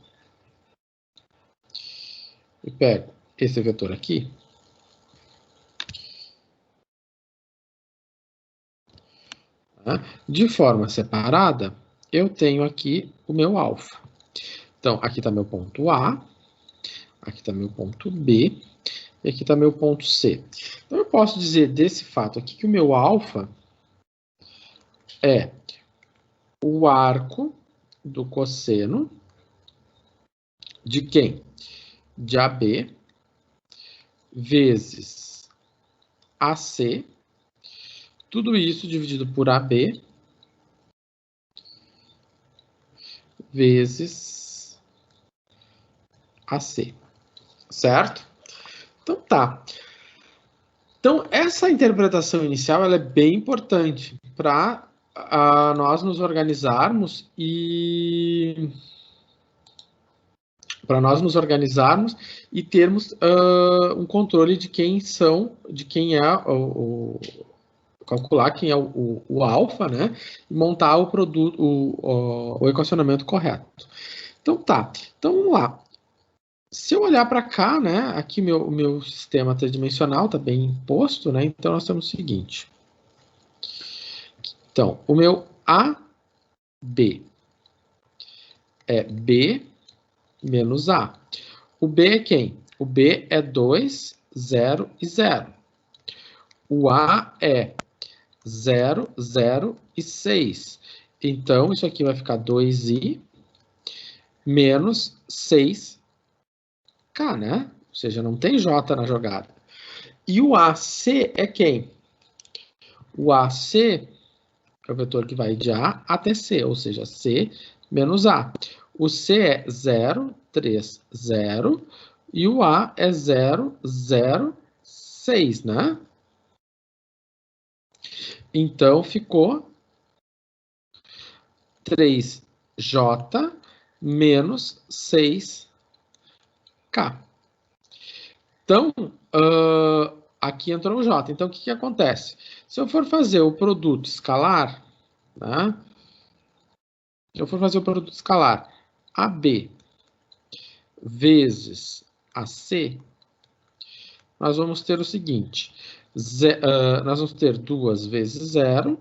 e pego esse vetor aqui, tá? De forma separada, eu tenho aqui o meu alfa. Então, aqui está meu ponto A, aqui está meu ponto B, e aqui está meu ponto C. Então, eu posso dizer desse fato aqui que o meu alfa é o arco do cosseno de quem? De AB vezes AC, tudo isso dividido por AB vezes AC, certo? Então tá. Então essa interpretação inicial ela é bem importante para nós nos organizarmos e termos um controle de quem é calcular quem é o alfa, né? E montar o produto, o equacionamento correto. Então tá. Então vamos lá. Se eu olhar para cá, né? Aqui o meu sistema tridimensional está bem posto, né? Então nós temos o seguinte. Então, o meu AB é B menos A. O B é quem? O B é 2, 0 e 0. O A é 0, 0 e 6. Então, isso aqui vai ficar 2i menos 6k, né? Ou seja, não tem j na jogada. E o AC é quem? O AC é o vetor que vai de A até C, ou seja, C menos A. O C é 0, 3, 0, e o A é 0, 0, 6, né? Então, ficou 3J menos 6K. Então, aqui entrou o J. Então, o que acontece? Se eu for fazer o produto escalar, né? Se eu for fazer o produto escalar AB vezes AC, nós vamos ter o seguinte. Nós vamos ter 2 vezes 0,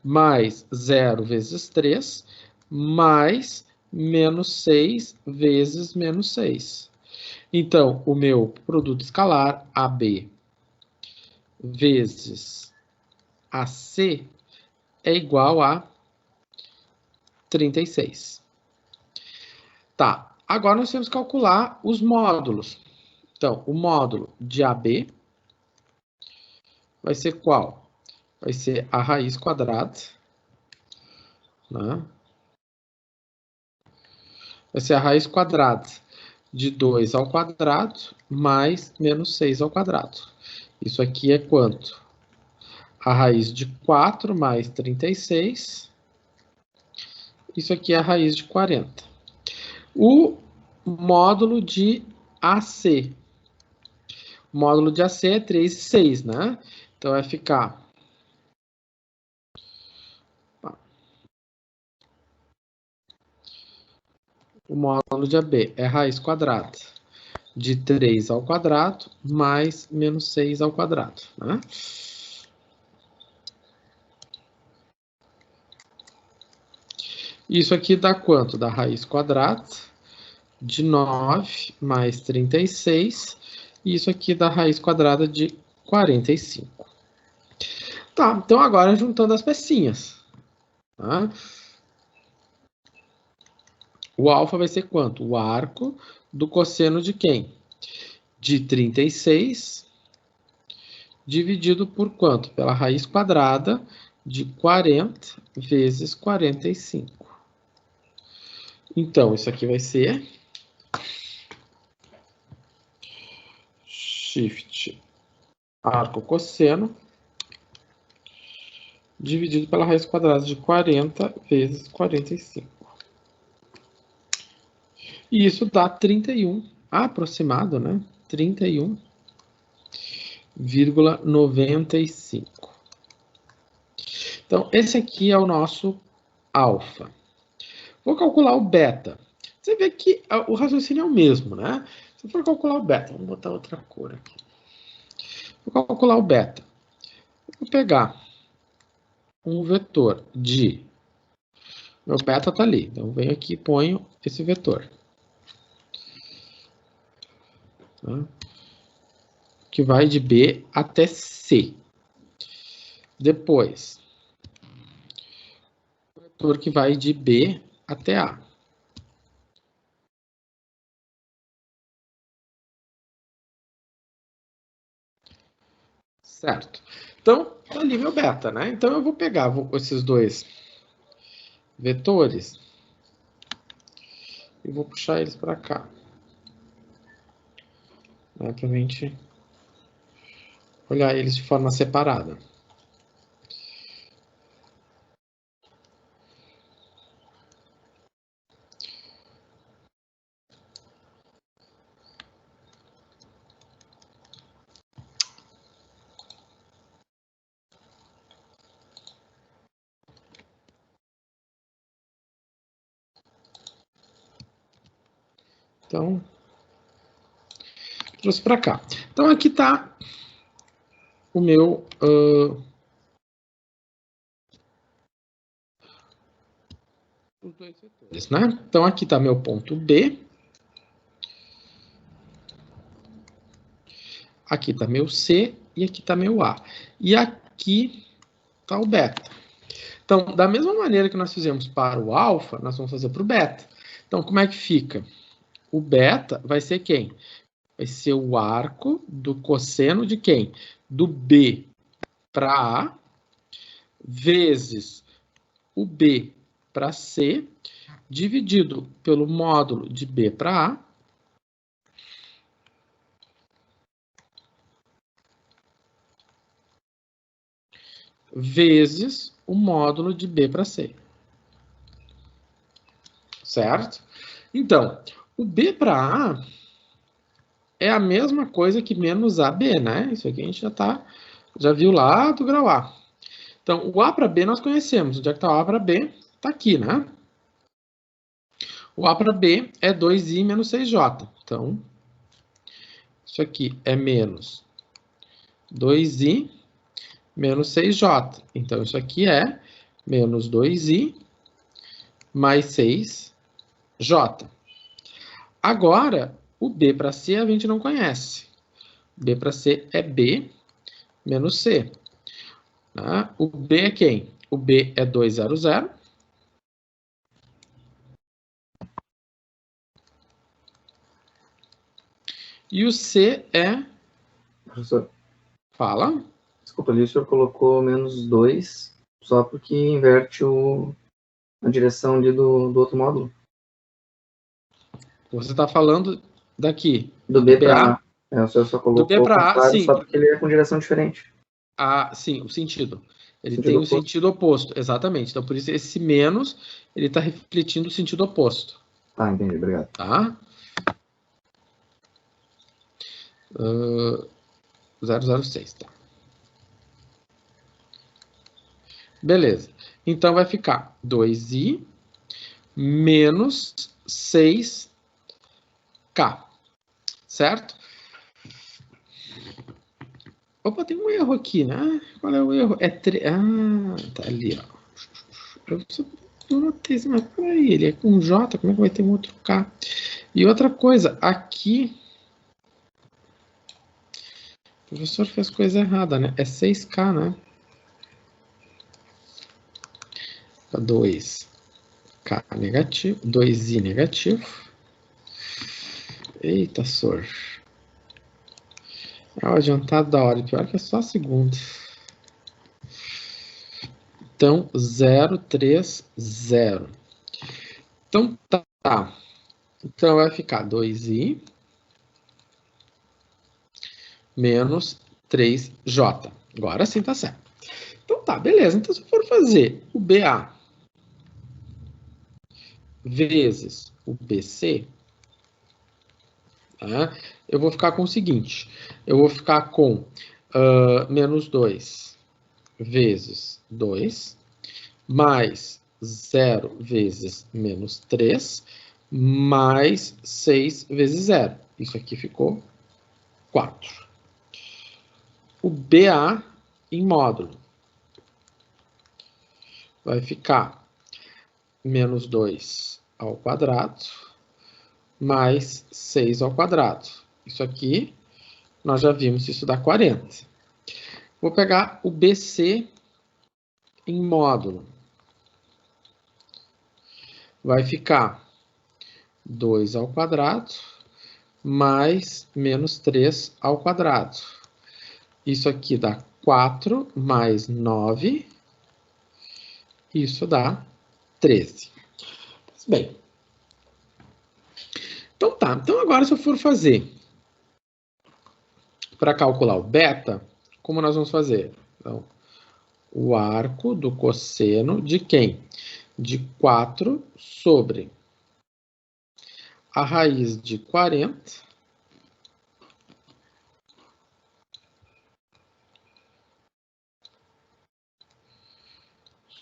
mais 0 vezes 3, mais menos 6 vezes menos 6. Então, o meu produto escalar, AB vezes AC, é igual a 36. Tá, agora nós temos que calcular os módulos. Então, o módulo de AB vai ser qual? Vai ser a raiz quadrada, né? Vai ser a raiz quadrada de 2 ao quadrado mais menos 6 ao quadrado. Isso aqui é quanto? A raiz de 4 mais 36. Isso aqui é a raiz de 40. O módulo de AC. O módulo de AC é 3 e 6, né? Então vai ficar... O módulo de AB é raiz quadrada de 3 ao quadrado mais menos 6 ao quadrado, né? Isso aqui dá quanto? Dá raiz quadrada de 9 mais 36. E isso aqui dá raiz quadrada de 45. Tá, então agora juntando as pecinhas. Tá? O alfa vai ser quanto? O arco do cosseno de quem? De 36 dividido por quanto? Pela raiz quadrada de 40 vezes 45. Então, isso aqui vai ser shift arco cosseno dividido pela raiz quadrada de 40 vezes 45. E isso dá 31, aproximado, né? 31,95. Então, esse aqui é o nosso alfa. Vou calcular o beta. Você vê que o raciocínio é o mesmo, né? Se eu for calcular o beta, vamos botar outra cor aqui. Vou calcular o beta. Vou pegar um vetor de... Meu beta está ali. Então, eu venho aqui e ponho esse vetor. Tá? Que vai de B até C. Depois, o vetor que vai de B até A. Certo. Então, tá ali meu beta, né? Então, eu vou pegar esses dois vetores e vou puxar eles para cá. Né? Para a gente olhar eles de forma separada. Então, trouxe para cá. Então, aqui está o meu... os dois vetores, né? Então, aqui está meu ponto B. Aqui está meu C e aqui está meu A. E aqui está o beta. Então, da mesma maneira que nós fizemos para o alfa, nós vamos fazer para o beta. Então, como é que fica? O beta vai ser quem? Vai ser o arco do cosseno de quem? Do B para A, vezes o B para C, dividido pelo módulo de B para A, vezes o módulo de B para C. Certo? Então, o B para A é a mesma coisa que menos AB, né? Isso aqui a gente já viu lá do grau A. Então, o A para B nós conhecemos. Onde é que está o A para B? Está aqui, né? O A para B é 2i menos 6j. Então, isso aqui é menos 2i menos 6j. Então, isso aqui é menos 2i mais 6j. Agora, o B para C a gente não conhece. B para C é B menos C. Tá? O B é quem? O B é 200. E o C é... Professor, Fala. Desculpa, ali o senhor colocou menos 2 só porque inverte a direção ali do outro módulo. Você está falando daqui. Do B para A. O senhor só colocou do B para A, sim. Só porque ele é com direção diferente. Ah, sim, o sentido. Ele Sentido tem o oposto. sentido oposto, exatamente. Então, por isso, esse menos, ele está refletindo o sentido oposto. Tá, entendi, obrigado. Tá? 006, tá. Beleza. Então, vai ficar 2i menos 6k. Certo? Opa, tem um erro aqui, né? Qual é o erro? É tá ali, ó. Eu notei isso, mas peraí, ele é com J, como é que vai ter um outro K? E outra coisa, aqui... O professor fez coisa errada, né? É 6K, né? 2K negativo, 2i negativo. Eita, sor. É o adiantado da hora, pior que é só a segunda. Então, 030. Então, tá. Então, vai ficar 2i menos 3j. Agora sim tá certo. Então, tá, beleza. Então, se eu for fazer o BA vezes o BC, tá? Eu vou ficar com o seguinte. Eu vou ficar com menos 2 vezes 2, mais 0 vezes menos 3, mais 6 vezes 0. Isso aqui ficou 4. O BA em módulo vai ficar menos 2 ao quadrado, mais 6 ao quadrado. Isso aqui, nós já vimos, isso dá 40. Vou pegar o BC em módulo. Vai ficar 2 ao quadrado, mais menos 3 ao quadrado. Isso aqui dá 4 mais 9. Isso dá 13. Bem. Então tá. Então agora se eu for fazer para calcular o beta, como nós vamos fazer? Então, o arco do cosseno de quem? De 4 sobre a raiz de 40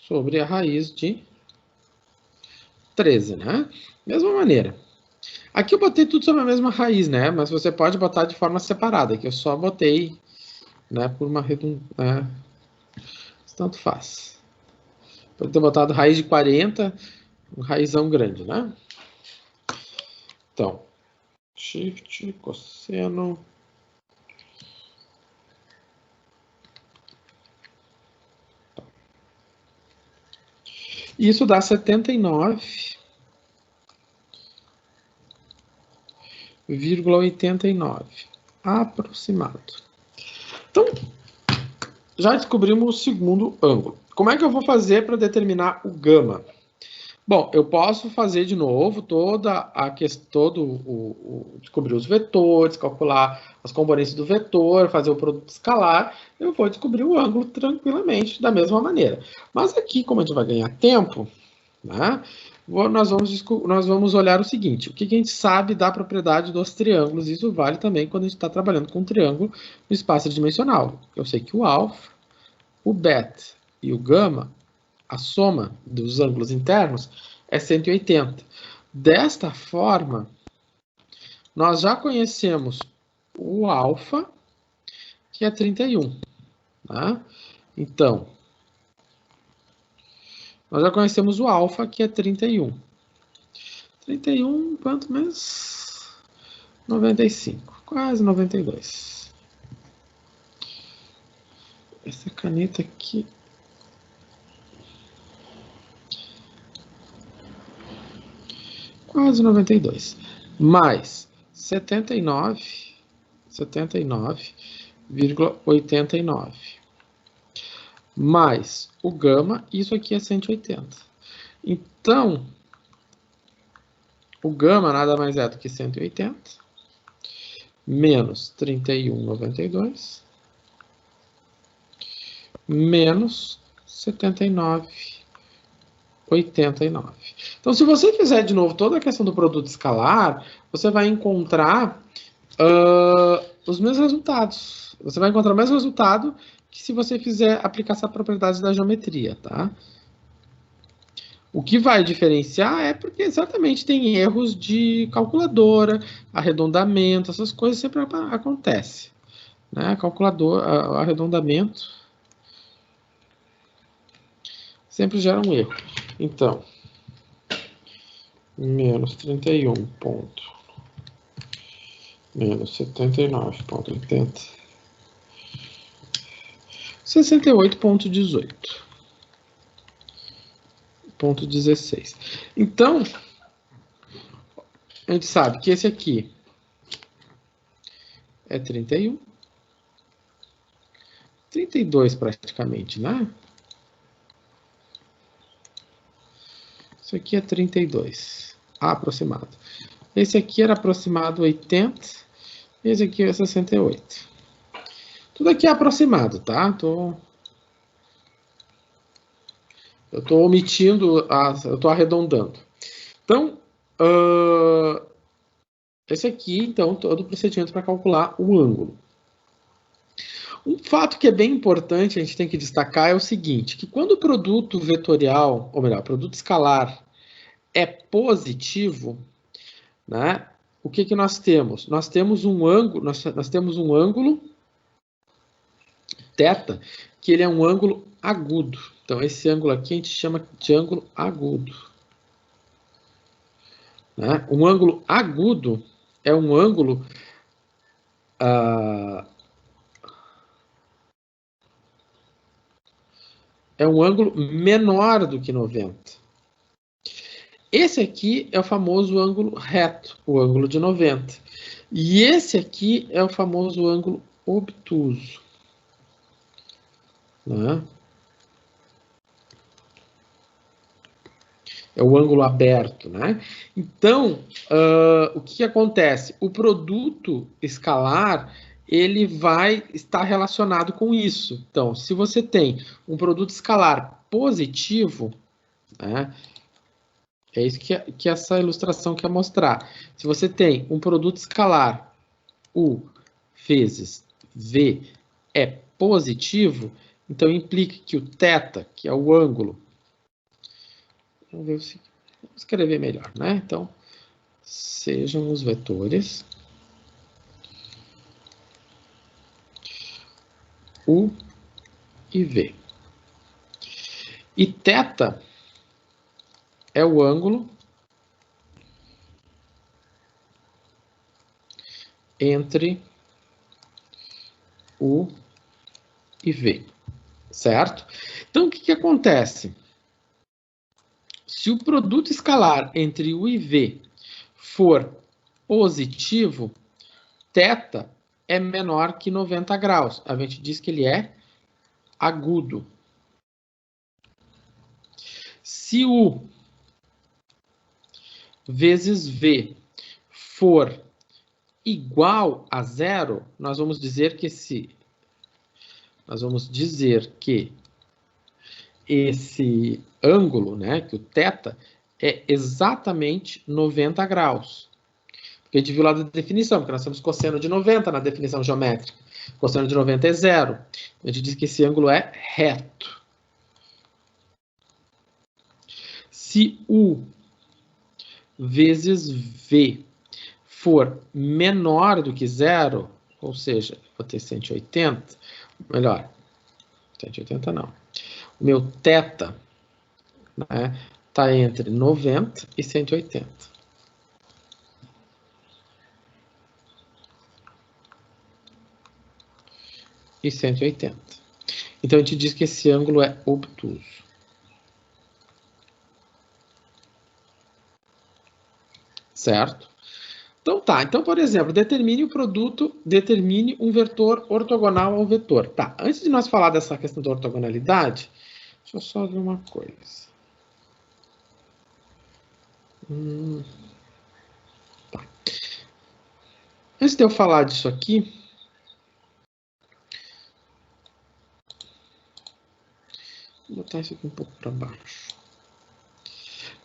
sobre a raiz de 13, né? Mesma maneira. Aqui eu botei tudo sobre a mesma raiz, né? Mas você pode botar de forma separada, que eu só botei, né, por uma redundância. Tanto faz. Pode ter botado raiz de 40, um raizão grande, né? Então, shift, cosseno. Isso dá 79,89. Aproximado. Então, já descobrimos o segundo ângulo. Como é que eu vou fazer para determinar o gama? Bom, eu posso fazer de novo descobrir os vetores, calcular as componentes do vetor, fazer o produto escalar. Eu vou descobrir o ângulo tranquilamente, da mesma maneira. Mas aqui, como a gente vai ganhar tempo, né, nós vamos olhar o seguinte. O que a gente sabe da propriedade dos triângulos? Isso vale também quando a gente está trabalhando com um triângulo no espaço tridimensional. Eu sei que o alfa, o beta e o gama, a soma dos ângulos internos é 180. Desta forma, nós já conhecemos o alfa, que é 31. Tá? Então, nós já conhecemos o alfa, que é 31. 31, quanto mesmo? 95, quase 92. Essa caneta aqui... Quase 92. Mais 79,89. mais o gama, isso aqui é 180. Então, o gama nada mais é do que 180, menos 31,92, menos 79,89. Então, se você fizer de novo toda a questão do produto escalar, você vai encontrar os mesmos resultados. Você vai encontrar o mesmo resultado que se você fizer aplicar essa propriedade da geometria, tá? O que vai diferenciar é porque exatamente tem erros de calculadora, arredondamento, essas coisas sempre acontecem, né? Calculadora, arredondamento sempre gera um erro. Então, menos 31 ponto, menos 79,80, 68,18. Ponto 16. Então, a gente sabe que esse aqui é 31. 32 praticamente, né? Isso aqui é 32. Aproximado. Esse aqui era aproximado 80. Esse aqui é 68. Tudo aqui é aproximado, tá? Eu estou omitindo, eu estou arredondando. Então, esse aqui, então, todo o procedimento para calcular o ângulo. Um fato que é bem importante, a gente tem que destacar, é o seguinte, que quando o produto vetorial, ou melhor, produto escalar, é positivo, né, o que nós temos? Nós temos um ângulo, nós temos um ângulo θ, que ele é um ângulo agudo. Então, esse ângulo aqui a gente chama de ângulo agudo. Né? Um ângulo agudo é um ângulo menor do que 90. Esse aqui é o famoso ângulo reto, o ângulo de 90. E esse aqui é o famoso ângulo obtuso. Né? É o ângulo aberto, né? Então, o que acontece? O produto escalar, ele vai estar relacionado com isso. Então, se você tem um produto escalar positivo, né? É isso que essa ilustração quer mostrar. Se você tem um produto escalar U vezes V é positivo, então implica que o θ, que é o ângulo, vamos ver se vou escrever melhor, né? Então, sejam os vetores U e V. E θ é o ângulo entre U e V, certo? Então, o que acontece? Se o produto escalar entre U e V for positivo, θ é menor que 90 graus. A gente diz que ele é agudo. Se U vezes V for igual a zero, nós vamos dizer que esse ângulo, né, que o θ, é exatamente 90 graus. Porque a gente viu lá da definição, porque nós temos cosseno de 90 na definição geométrica. Cosseno de 90 é zero. A gente diz que esse ângulo é reto. Se U vezes V for menor do que zero, ou seja, vou ter 180, melhor, 180 não. O meu θ, né, está entre 90 e 180. E 180. Então, a gente diz que esse ângulo é obtuso. Certo? Então tá, então por exemplo, determine o produto, determine um vetor ortogonal ao vetor. Tá, antes de nós falar dessa questão da ortogonalidade, deixa eu só ver uma coisa. Tá. Antes de eu falar disso aqui, vou botar isso aqui um pouco para baixo.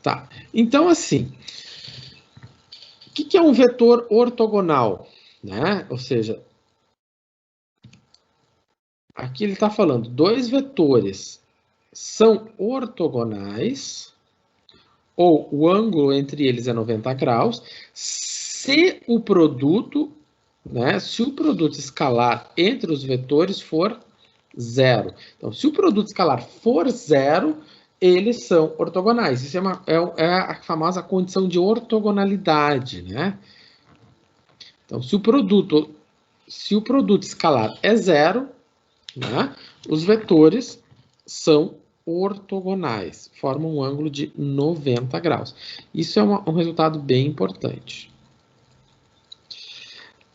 Tá, então assim, o que é um vetor ortogonal? Né? Ou seja, aqui ele está falando, dois vetores são ortogonais, ou o ângulo entre eles é 90 graus, se o produto, né, se o produto escalar entre os vetores for zero. Então, se o produto escalar for zero, eles são ortogonais. Isso é a famosa condição de ortogonalidade, né? Então, se o produto escalar é zero, né, os vetores são ortogonais, formam um ângulo de 90 graus. Isso é um resultado bem importante.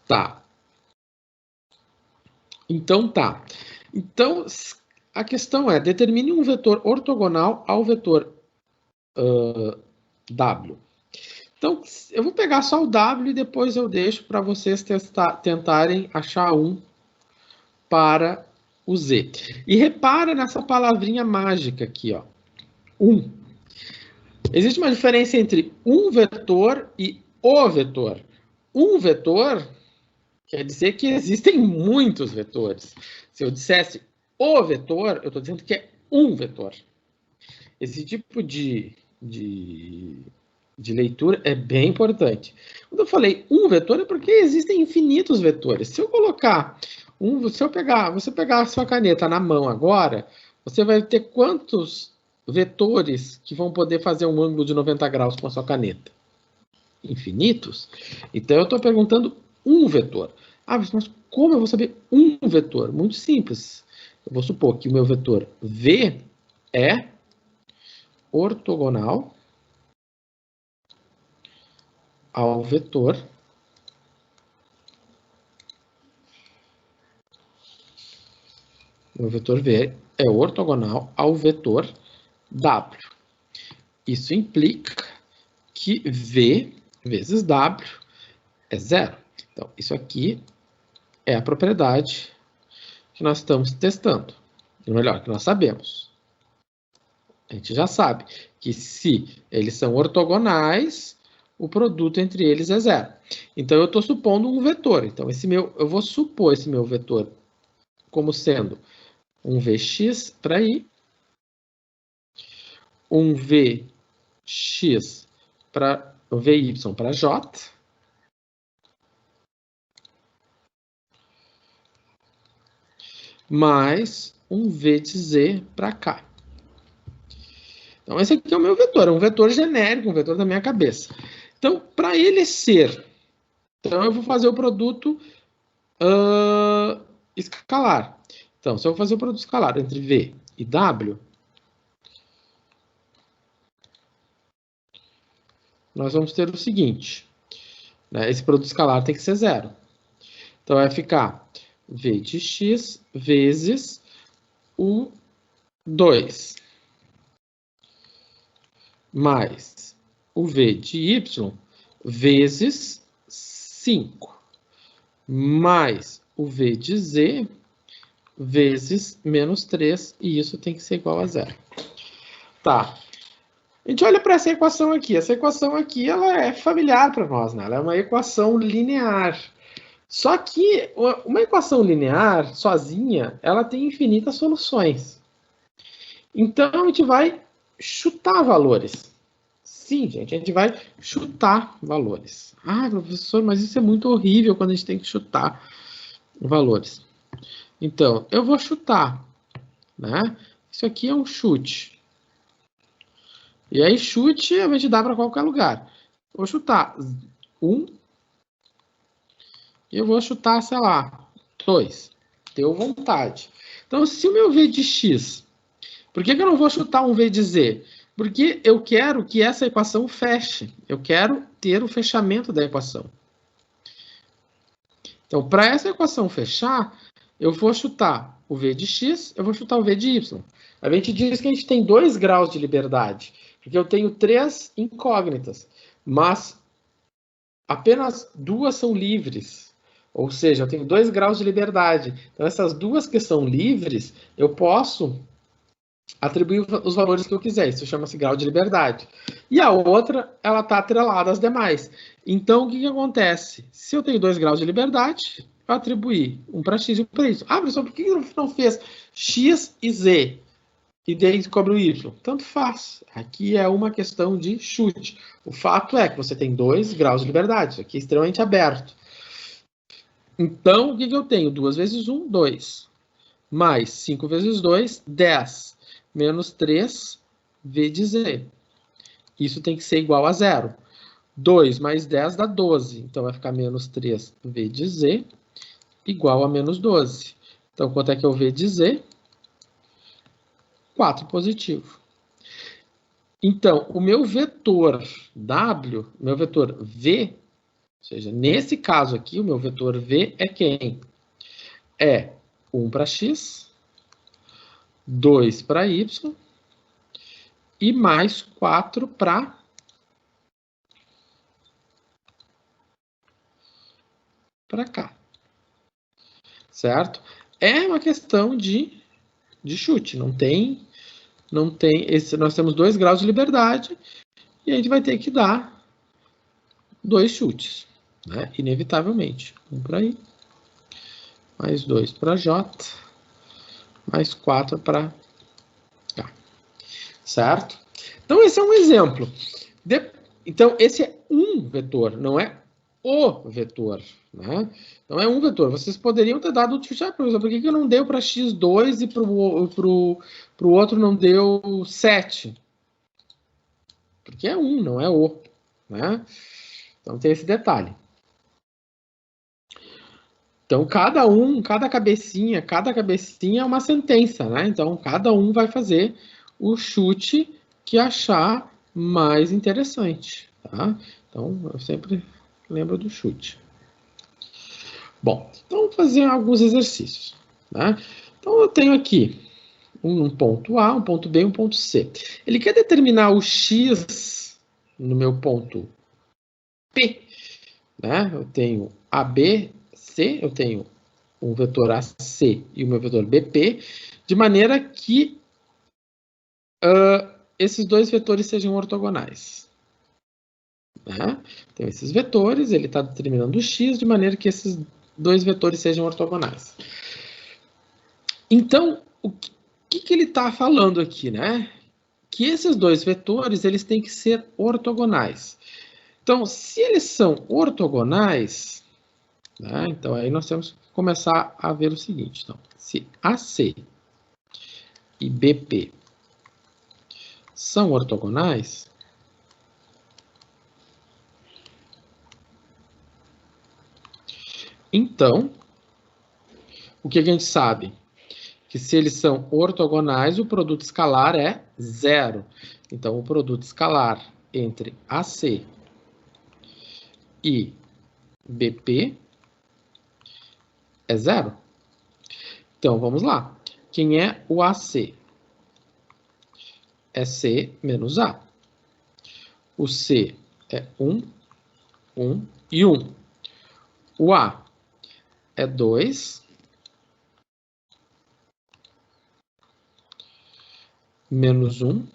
Tá. Então, a questão é, determine um vetor ortogonal ao vetor W. Então, eu vou pegar só o W e depois eu deixo para vocês tentarem achar um para o Z. E repara nessa palavrinha mágica aqui, ó. Existe uma diferença entre um vetor e o vetor. Um vetor quer dizer que existem muitos vetores. Se eu dissesse o vetor, eu estou dizendo que é um vetor. Esse tipo de leitura é bem importante. Quando eu falei um vetor, é porque existem infinitos vetores. Se eu colocar você pegar a sua caneta na mão agora, você vai ter quantos vetores que vão poder fazer um ângulo de 90 graus com a sua caneta? Infinitos? Então, eu estou perguntando um vetor. Ah, mas como eu vou saber um vetor? Muito simples. Eu vou supor que o meu vetor V é ortogonal ao vetor o vetor V é ortogonal ao vetor W. Isso implica que V vezes W é zero. Então, isso aqui é a propriedade que nós estamos testando. Ou melhor, que nós sabemos. A gente já sabe que se eles são ortogonais, o produto entre eles é zero. Então, eu estou supondo um vetor. Então, eu vou supor esse meu vetor como sendo um Vx para I, um Vx para Vy para J, mais um V de Z para K. Então, esse aqui é o meu vetor, é um vetor genérico, um vetor da minha cabeça. Então, para ele ser, então eu vou fazer o produto escalar. Então, se eu fazer o produto escalar entre V e W, nós vamos ter o seguinte, né? Esse produto escalar tem que ser zero. Então, vai ficar V de X vezes o 2, mais o V de Y vezes 5, mais o V de Z vezes menos 3, e isso tem que ser igual a zero. Tá. A gente olha para essa equação aqui. Essa equação aqui, ela é familiar para nós, né? Ela é uma equação linear. Só que uma equação linear, sozinha, ela tem infinitas soluções. Então, a gente vai chutar valores. Sim, gente, a gente vai chutar valores. Ah, professor, mas isso é muito horrível quando a gente tem que chutar valores. Então, eu vou chutar, né? Isso aqui é um chute. E aí, chute a gente dá para qualquer lugar. Vou chutar 1. E eu vou chutar, sei lá, 2. Deu vontade. Então, se o meu V de X... Por que eu não vou chutar um V de Z? Porque eu quero que essa equação feche. Eu quero ter o fechamento da equação. Então, para essa equação fechar, eu vou chutar o v de x, eu vou chutar o v de y. A gente diz que a gente tem 2 graus de liberdade, porque eu tenho 3 incógnitas, mas apenas 2 são livres. Ou seja, eu tenho 2 graus de liberdade. Então, essas 2 que são livres, eu posso atribuir os valores que eu quiser. Isso chama-se grau de liberdade. E a outra, ela está atrelada às demais. Então, o que acontece? Se eu tenho 2 graus de liberdade, eu atribuí um para x e um para y. Ah, professor, por que não fez x e z? E daí descobre o y? Tanto faz. Aqui é uma questão de chute. O fato é que você tem 2 graus de liberdade. Isso aqui é extremamente aberto. Então, o que eu tenho? 2 vezes 1, 2. Mais 5 vezes 2, 10. Menos 3, v de z. Isso tem que ser igual a 0. 2 mais 10 dá 12. Então, vai ficar menos 3, v de z, igual a menos 12. Então, quanto é que é o v de z? 4 positivo. Então, o meu vetor w, meu vetor v, ou seja, nesse caso aqui, o meu vetor v é quem? É 1 para x, 2 para y e mais 4 para cá. Certo? É uma questão de chute. Não tem nós temos 2 graus de liberdade e a gente vai ter que dar 2 chutes, né? Inevitavelmente. 1 para I, mais 2 para J, mais 4 para K. Certo? Então, esse é um exemplo. Então, esse é um vetor, não é o vetor, né? Não é um vetor. Vocês poderiam ter dado o chute, professor, por que eu não deu para x2 e para o outro não deu 7? Porque é um, não é o, né? Então tem esse detalhe. Então cada cabecinha é uma sentença, né? Então cada um vai fazer o chute que achar mais interessante, tá? Então eu sempre lembro do chute. Bom, então vamos fazer alguns exercícios, né? Então eu tenho aqui um ponto A, um ponto B e um ponto C. Ele quer determinar o x no meu ponto P, né? Eu tenho AB, C, eu tenho um vetor AC e o meu vetor BP, de maneira que esses dois vetores sejam ortogonais. Né? Então, esses vetores, ele está determinando o x de maneira que esses dois vetores sejam ortogonais. Então, o que ele está falando aqui, né? Que esses dois vetores, eles têm que ser ortogonais. Então, se eles são ortogonais, né? Então aí nós temos que começar a ver o seguinte. Então, se AC e BP são ortogonais, então, o que a gente sabe? Que se eles são ortogonais, o produto escalar é 0. Então, o produto escalar entre AC e BP é 0. Então, vamos lá. Quem é o AC? É C menos A. O C é 1, 1 e 1. O A é 2, menos 1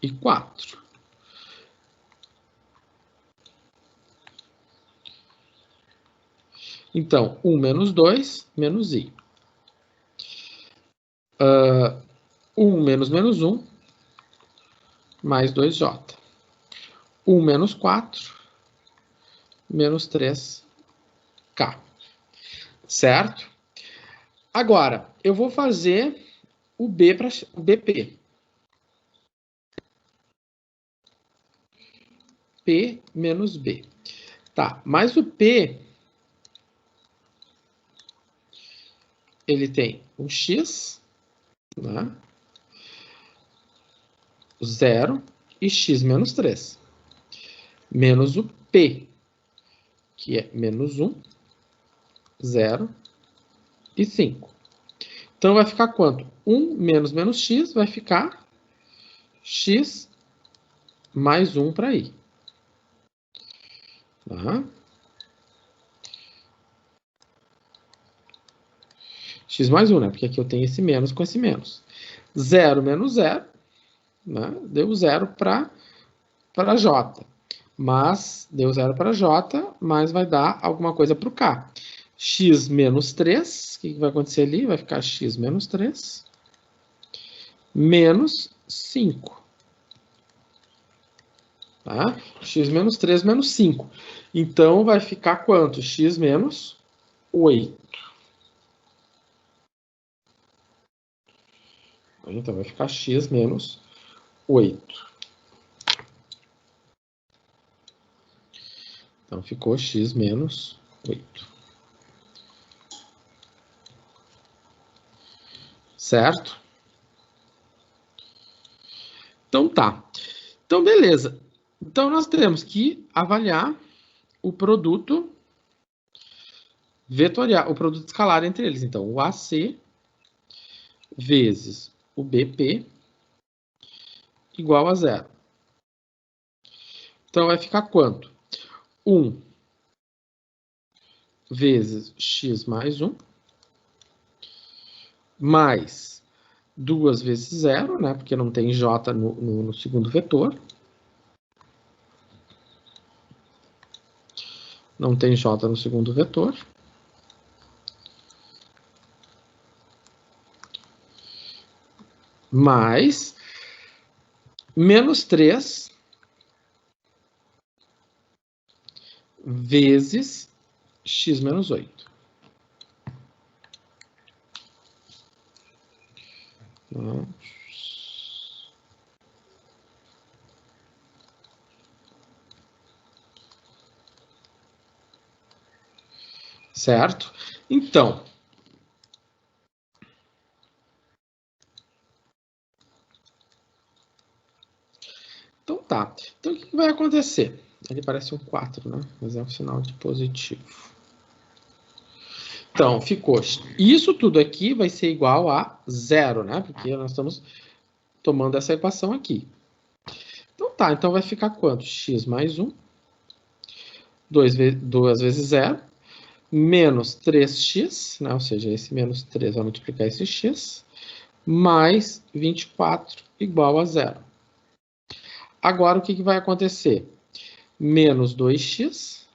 e 4. Então, 1 menos 2, menos I. 1 menos menos 1, mais 2J. 1 menos 4, menos 3K. Certo? Agora, eu vou fazer o B para o BP. P menos B. Tá, mas o P, ele tem um X, né? 0 e X menos 3. Menos o P, que é menos 1, 0 e 5. Então, vai ficar quanto? 1 menos x vai ficar x mais 1 para i. Tá? X mais 1, né? Porque aqui eu tenho esse menos com esse menos. 0 menos 0, né? Deu 0 para J. Mas deu 0 para J, mas vai dar alguma coisa para o K. X menos 3, o que vai acontecer ali? Vai ficar x menos 3 menos 5. Tá? X menos 3 menos 5. Então, vai ficar quanto? X menos 8. Então, vai ficar x menos 8. Então, ficou x menos 8. Certo? Então, tá. Então, beleza. Então, nós temos que avaliar o produto vetorial, o produto escalar entre eles. Então, o AC vezes o BP igual a 0. Então, vai ficar quanto? 1 vezes x mais 1, mais 2 vezes 0, né? Porque não tem j no segundo vetor. Não tem j no segundo vetor. Mais menos 3 vezes x menos 8. Certo? Então, tá. Então, o que vai acontecer? Ele parece um 4, né? Mas é um sinal de positivo. Então, ficou. Isso tudo aqui vai ser igual a 0, né? Porque nós estamos tomando essa equação aqui. Então, tá. Então, vai ficar quanto? X mais 1. 2 vezes 0. Menos 3x, né? Ou seja, esse menos 3 vai multiplicar esse x. Mais 24 igual a 0. Agora, o que vai acontecer? Menos 2x,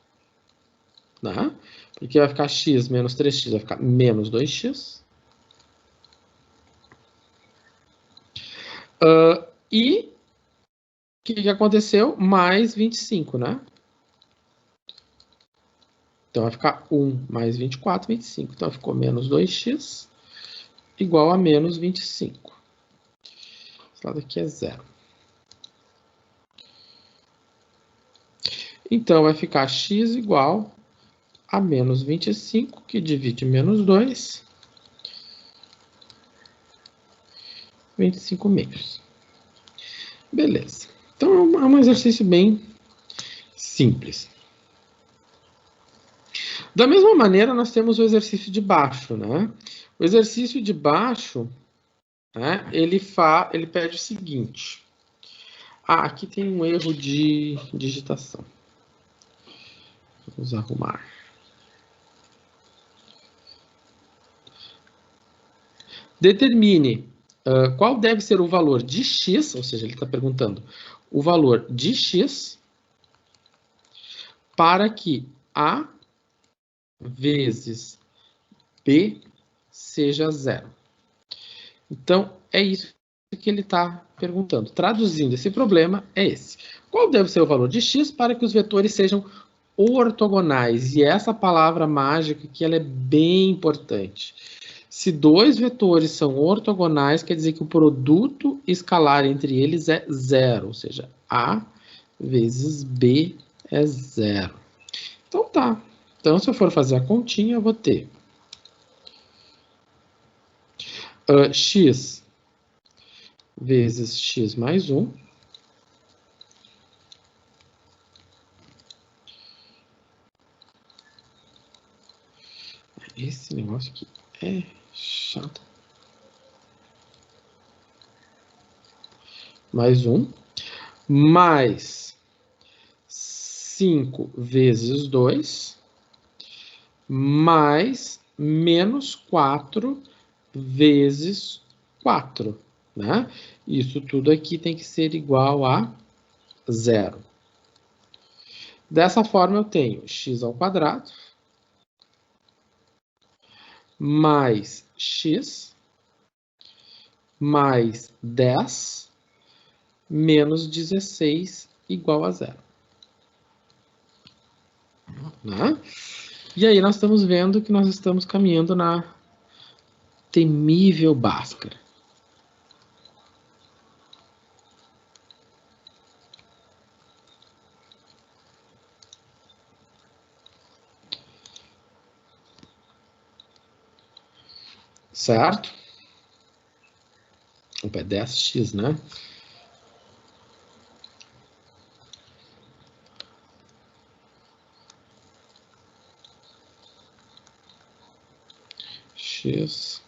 né? Porque vai ficar x menos 3x, vai ficar menos 2x. E o que aconteceu? Mais 25, né? Então, vai ficar 1 mais 24, 25. Então, ficou menos 2x igual a menos 25. Esse lado aqui é 0. Então, vai ficar x igual a menos 25, que divide menos 2. 25 meios. Beleza. Então, é um exercício bem simples. Da mesma maneira, nós temos o exercício de baixo, né? O exercício de baixo, né, ele pede o seguinte. Aqui tem um erro de digitação. Vamos arrumar. Determine qual deve ser o valor de x, ou seja, ele está perguntando o valor de x para que A vezes B seja 0. Então, é isso que ele está perguntando. Traduzindo esse problema, é esse. Qual deve ser o valor de x para que os vetores sejam ortogonais? E essa palavra mágica aqui, ela é bem importante. Se dois vetores são ortogonais, quer dizer que o produto escalar entre eles é 0, ou seja, A vezes B é 0. Então tá. Então, se eu for fazer a continha, eu vou ter x vezes x mais 1 Esse negócio aqui é chato. Mais um. Mais 5 vezes 2. Mais menos 4 vezes 4. Né? Isso tudo aqui tem que ser igual a 0. Dessa forma, eu tenho x ao quadrado mais x mais 10 menos 16 igual a 0. Né? E aí nós estamos vendo que nós estamos caminhando na temível Bhaskara. Certo? Opa, é 10x, né? X.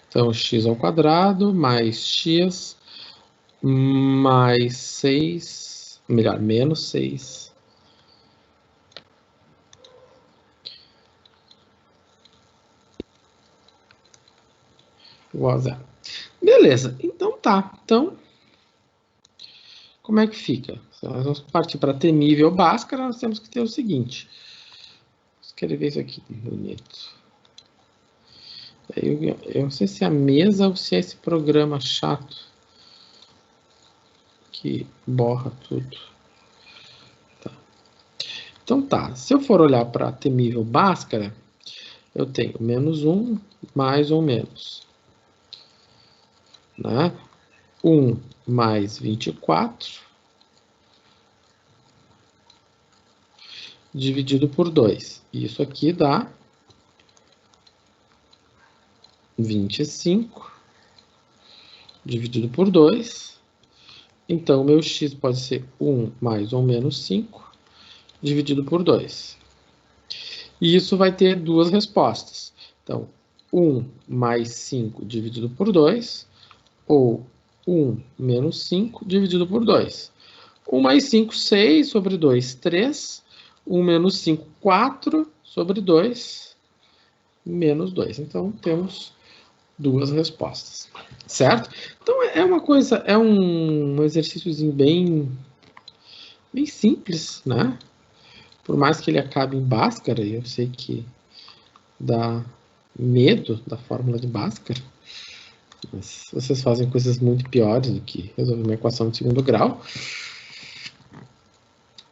Então, x ao quadrado mais x mais 6, melhor, menos 6. Igual a 0. Beleza, então tá. Então, como é que fica? Nós vamos partir para temível Bhaskara, nós temos que ter o seguinte. Vou escrever isso aqui bonito. Eu não sei se é a mesa ou se é esse programa chato que borra tudo. Tá. Então tá, se eu for olhar para temível Bhaskara, eu tenho menos 1 mais ou menos. Né? 1 mais 24 dividido por 2. Isso aqui dá 25 dividido por 2. Então, meu x pode ser 1 mais ou menos 5 dividido por 2. E isso vai ter duas respostas. Então, 1 mais 5 dividido por 2, ou 1 menos 5 dividido por 2. 1 mais 5, 6 sobre 2, 3. 1 menos 5, 4 sobre 2, menos 2. Então, temos duas respostas, certo? Então, é uma coisa, é um exercíciozinho bem simples, né? Por mais que ele acabe em Bhaskara, eu sei que dá medo da fórmula de Bhaskara, mas vocês fazem coisas muito piores do que resolver uma equação de segundo grau.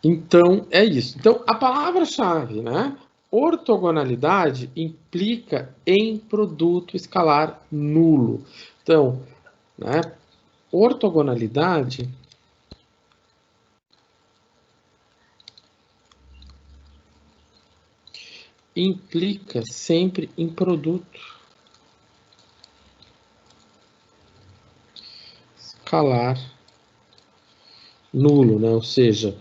Então, é isso. Então, a palavra-chave, né? Ortogonalidade implica em produto escalar nulo. Então, né? Ortogonalidade implica sempre em produto escalar nulo, né? Ou seja,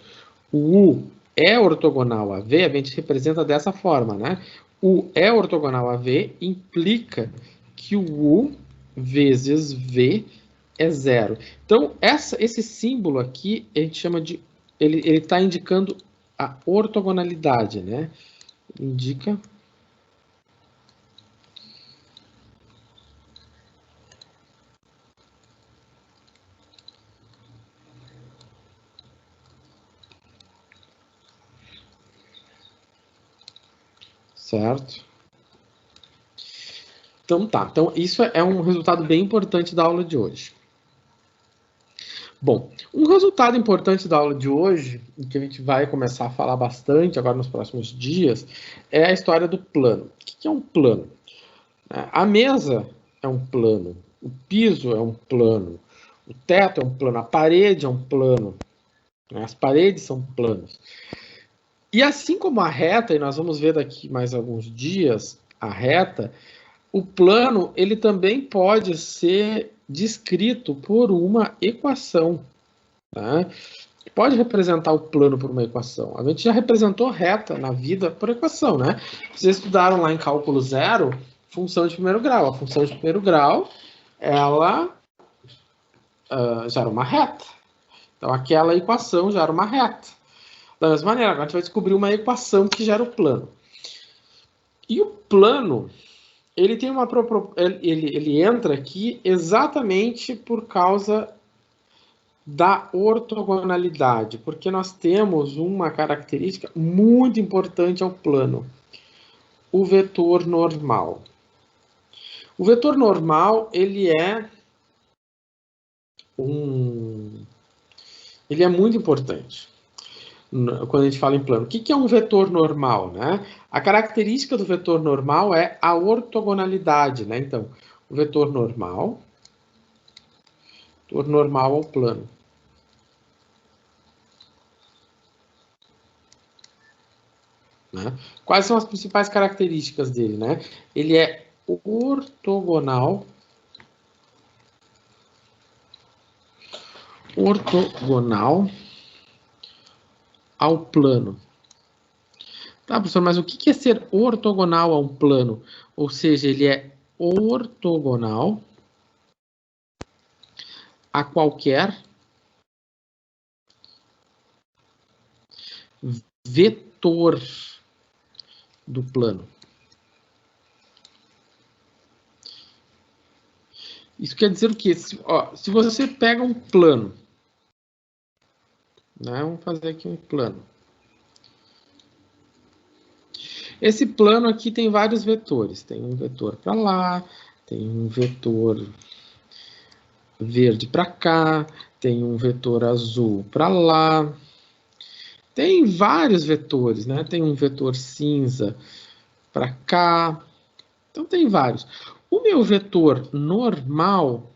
o U é ortogonal a V, a gente representa dessa forma, né? U é ortogonal a V implica que o U vezes V é 0. Então, esse símbolo aqui, a gente chama de... Ele está indicando a ortogonalidade, né? Indica... Certo? Então tá. Então isso é um resultado bem importante da aula de hoje. Bom, um resultado importante da aula de hoje, que a gente vai começar a falar bastante agora nos próximos dias, é a história do plano. O que é um plano? A mesa é um plano, o piso é um plano, o teto é um plano, a parede é um plano, as paredes são planos. E assim como a reta, e nós vamos ver daqui mais alguns dias, a reta, o plano ele também pode ser descrito por uma equação. Tá? pode representar o plano por uma equação. A gente já representou reta na vida por equação, né? Vocês estudaram lá em cálculo zero, função de primeiro grau. A função de primeiro grau, ela gera uma reta. Então, aquela equação gera uma reta. Da mesma maneira, agora a gente vai descobrir uma equação que gera o plano. E o plano, ele tem uma ele entra aqui exatamente por causa da ortogonalidade, porque nós temos uma característica muito importante ao plano, o vetor normal. O vetor normal, ele é muito importante quando a gente fala em plano. O que é um vetor normal, né? A característica do vetor normal é a ortogonalidade, né? Então, o vetor normal ao plano. Né? Quais são as principais características dele, né? Ele é ortogonal ao plano. Tá, professor, mas o que é ser ortogonal a um plano? Ou seja, ele é ortogonal a qualquer vetor do plano. Isso quer dizer o quê? Se você pega um plano, né? Vamos fazer aqui um plano. Esse plano aqui tem vários vetores. Tem um vetor para lá, tem um vetor verde para cá, tem um vetor azul para lá. Tem vários vetores, né? Tem um vetor cinza para cá. Então, tem vários. O meu vetor normal,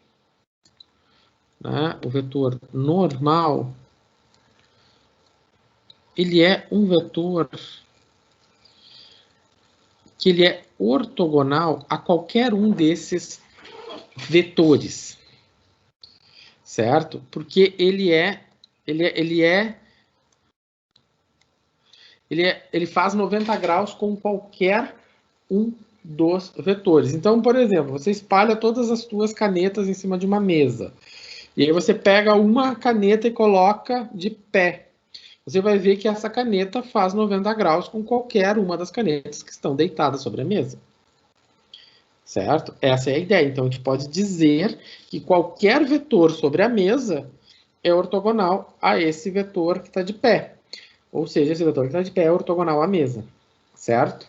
né? O vetor normal, ele é um vetor que ele é ortogonal a qualquer um desses vetores, certo? Porque ele faz 90 graus com qualquer um dos vetores. Então, por exemplo, você espalha todas as suas canetas em cima de uma mesa. E aí você pega uma caneta e coloca de pé. Você vai ver que essa caneta faz 90 graus com qualquer uma das canetas que estão deitadas sobre a mesa. Certo? Essa é a ideia. Então, a gente pode dizer que qualquer vetor sobre a mesa é ortogonal a esse vetor que está de pé. Ou seja, esse vetor que está de pé é ortogonal à mesa. Certo?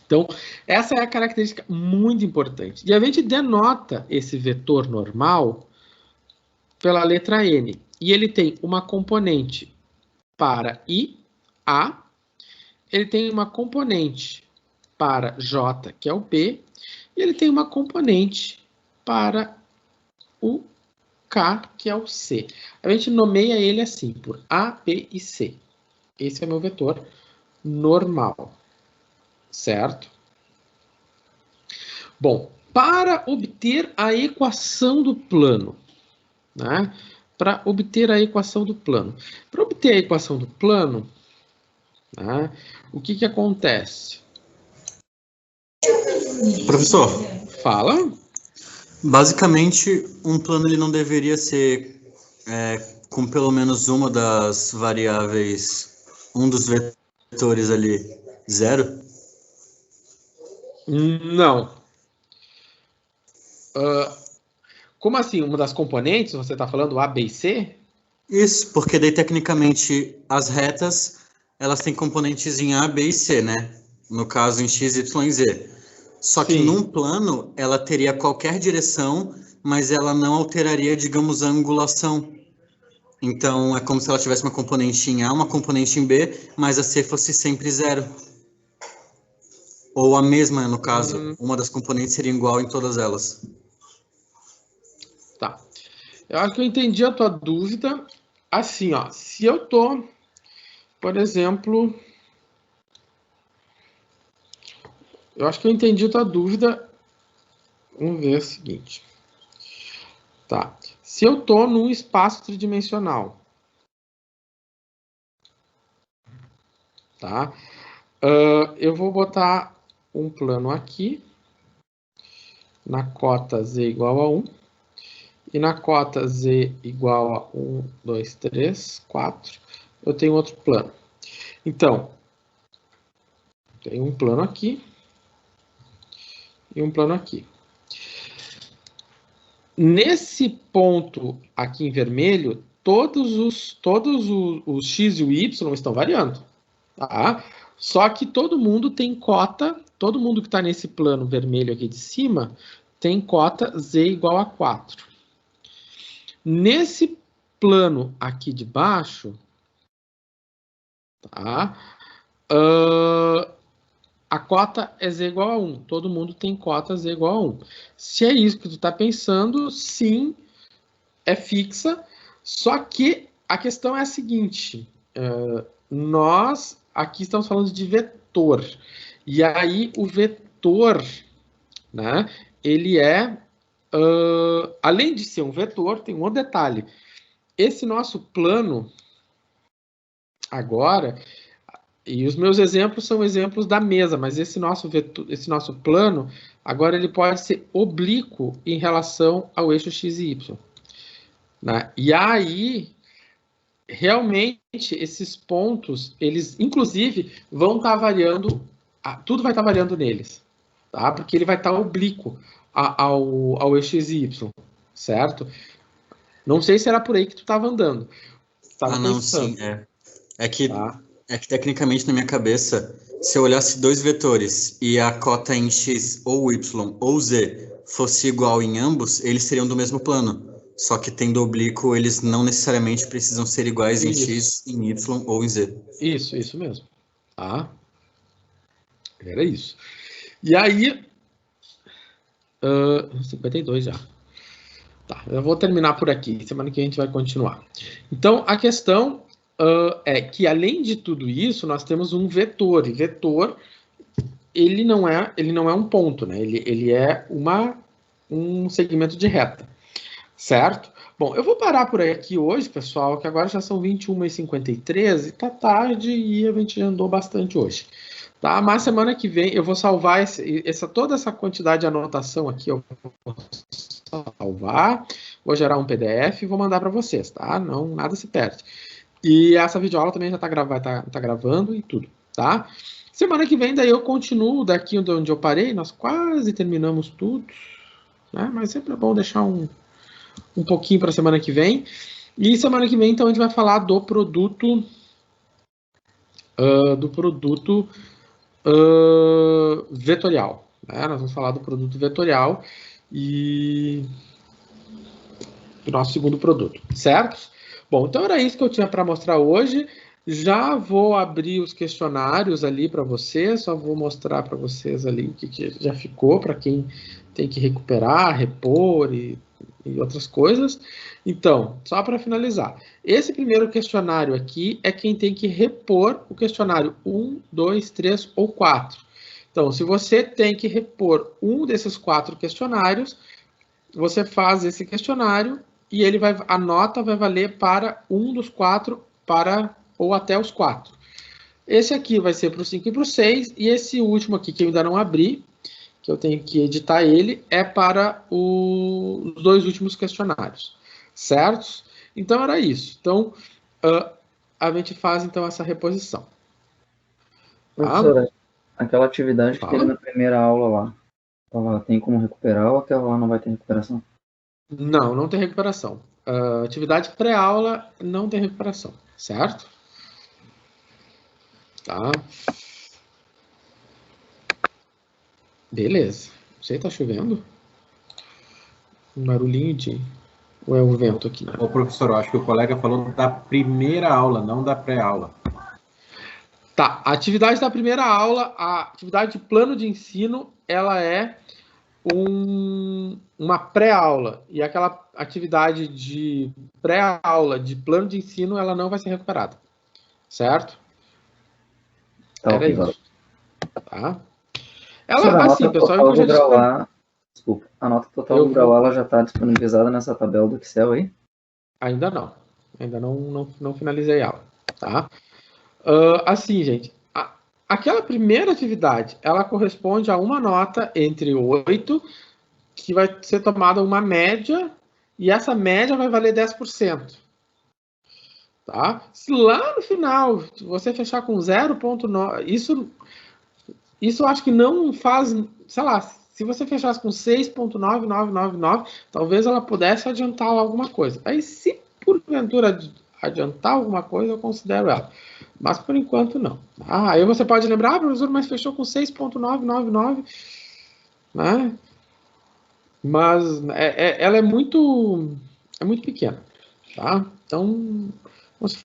Então, essa é a característica muito importante. E a gente denota esse vetor normal pela letra N. E ele tem uma componente para I, A. Ele tem uma componente para J, que é o P. E ele tem uma componente para o K, que é o C. A gente nomeia ele assim, por A, P e C. Esse é meu vetor normal. Certo? Bom, para obter a equação do plano, né? Para obter a equação do plano. Para obter a equação do plano, né, o que acontece? Professor, fala. Basicamente, um plano ele não deveria ser com pelo menos uma das variáveis, um dos vetores ali, 0? Não. Como assim? Uma das componentes? Você está falando A, B e C? Isso, porque daí tecnicamente as retas elas têm componentes em A, B e C, né? No caso em X, Y e Z. Só que num plano ela teria qualquer direção, mas ela não alteraria, digamos, a angulação. Então é como se ela tivesse uma componente em A, uma componente em B, mas a C fosse sempre 0. Ou a mesma, no caso. Uma das componentes seria igual em todas elas. Tá. Eu acho que eu entendi a tua dúvida. Assim, ó, se eu tô, por exemplo, eu acho que eu entendi a tua dúvida. Vamos ver o seguinte. Tá. Se eu tô num espaço tridimensional, tá? Eu vou botar um plano aqui, na cota z igual a 1, e na cota z igual a 1, 2, 3, 4, eu tenho outro plano. Então, tem um plano aqui e um plano aqui. Nesse ponto aqui em vermelho, todos os x e o y estão variando. Tá? Só que todo mundo tem cota, todo mundo que está nesse plano vermelho aqui de cima, tem cota z igual a 4. Nesse plano aqui de baixo, tá? A cota é z igual a 1. Todo mundo tem cota z igual a 1. Se é isso que tu está pensando, sim, é fixa. Só que a questão é a seguinte. Nós aqui estamos falando de vetor. E aí o vetor, né, ele é... além de ser um vetor, tem um outro detalhe. Esse nosso plano, agora... E os meus exemplos são exemplos da mesa, mas esse nosso plano, agora ele pode ser oblíquo em relação ao eixo x e y. Né? E aí, realmente, esses pontos, eles, inclusive, vão estar variando, tudo vai estar variando neles, tá? Porque ele vai estar oblíquo ao eixo x e y, certo? Não sei se era por aí que tu estava andando. Não, sim, É que... Tá? É que, tecnicamente, na minha cabeça, se eu olhasse dois vetores e a cota em x ou y ou z fosse igual em ambos, eles seriam do mesmo plano. Só que, tendo oblíquo, eles não necessariamente precisam ser iguais em x, em y ou em z. Isso mesmo. Tá? Era isso. E aí... 52 já. Tá, eu vou terminar por aqui. Semana que a gente vai continuar. Então, a questão... é que, além de tudo isso, nós temos um vetor. E vetor, ele não é um ponto, né? Ele é um segmento de reta. Certo? Bom, eu vou parar por aqui hoje, pessoal, que agora já são 21h53 e tá tarde e a gente andou bastante hoje. Tá? Mas semana que vem eu vou salvar toda essa quantidade de anotação aqui. Eu vou salvar, vou gerar um PDF e vou mandar para vocês, tá? Não, nada se perde. E essa videoaula também já vai tá gravando e tudo, tá? Semana que vem, daí eu continuo daqui onde eu parei. Nós quase terminamos tudo, né? Mas sempre é bom deixar um pouquinho para semana que vem. E semana que vem, então, a gente vai falar do produto... vetorial. Né? Nós vamos falar do produto vetorial e do nosso segundo produto, certo? Bom, então era isso que eu tinha para mostrar hoje. Já vou abrir os questionários ali para vocês, só vou mostrar para vocês ali o que já ficou, para quem tem que recuperar, repor e outras coisas. Então, só para finalizar, esse primeiro questionário aqui é quem tem que repor o questionário 1, 2, 3 ou 4. Então, se você tem que repor um desses 4 questionários, você faz esse questionário e a nota vai valer para um dos 4 ou até os 4. Esse aqui vai ser para o 5 e para o 6, e esse último aqui que eu ainda não abri, que eu tenho que editar ele, é para os 2 últimos questionários, certo? Então, era isso. Então, a gente faz, então, essa reposição. Professora, aquela atividade que teve na primeira aula lá, ela tem como recuperar ou aquela lá não vai ter recuperação? Não, não tem recuperação. Atividade pré-aula não tem recuperação, certo? Tá. Beleza. Não sei, tá chovendo? Um barulhinho de... Ou é o vento aqui? Ô, professor, eu acho que o colega falou da primeira aula, não da pré-aula. Tá, a atividade da primeira aula, a atividade de plano de ensino, ela é uma pré-aula. E aquela atividade de pré-aula, de plano de ensino, ela não vai ser recuperada. Certo? Era isso. Tá? Ela, assim, pessoal, desculpa, a nota total do grau ela já está disponibilizada nessa tabela do Excel aí? Ainda não. Ainda não finalizei a aula. Tá? Assim, gente, aquela primeira atividade, ela corresponde a uma nota entre 8, que vai ser tomada uma média, e essa média vai valer 10%. Tá? Se lá no final você fechar com 0,9, isso eu acho que não faz, sei lá, se você fechasse com 6,9999, talvez ela pudesse adiantar alguma coisa. Aí, se porventura adiantar alguma coisa, eu considero ela. Mas por enquanto não. Aí você pode lembrar, professor, mas fechou com 6,999, né? Mas ela é muito pequena, tá? Então,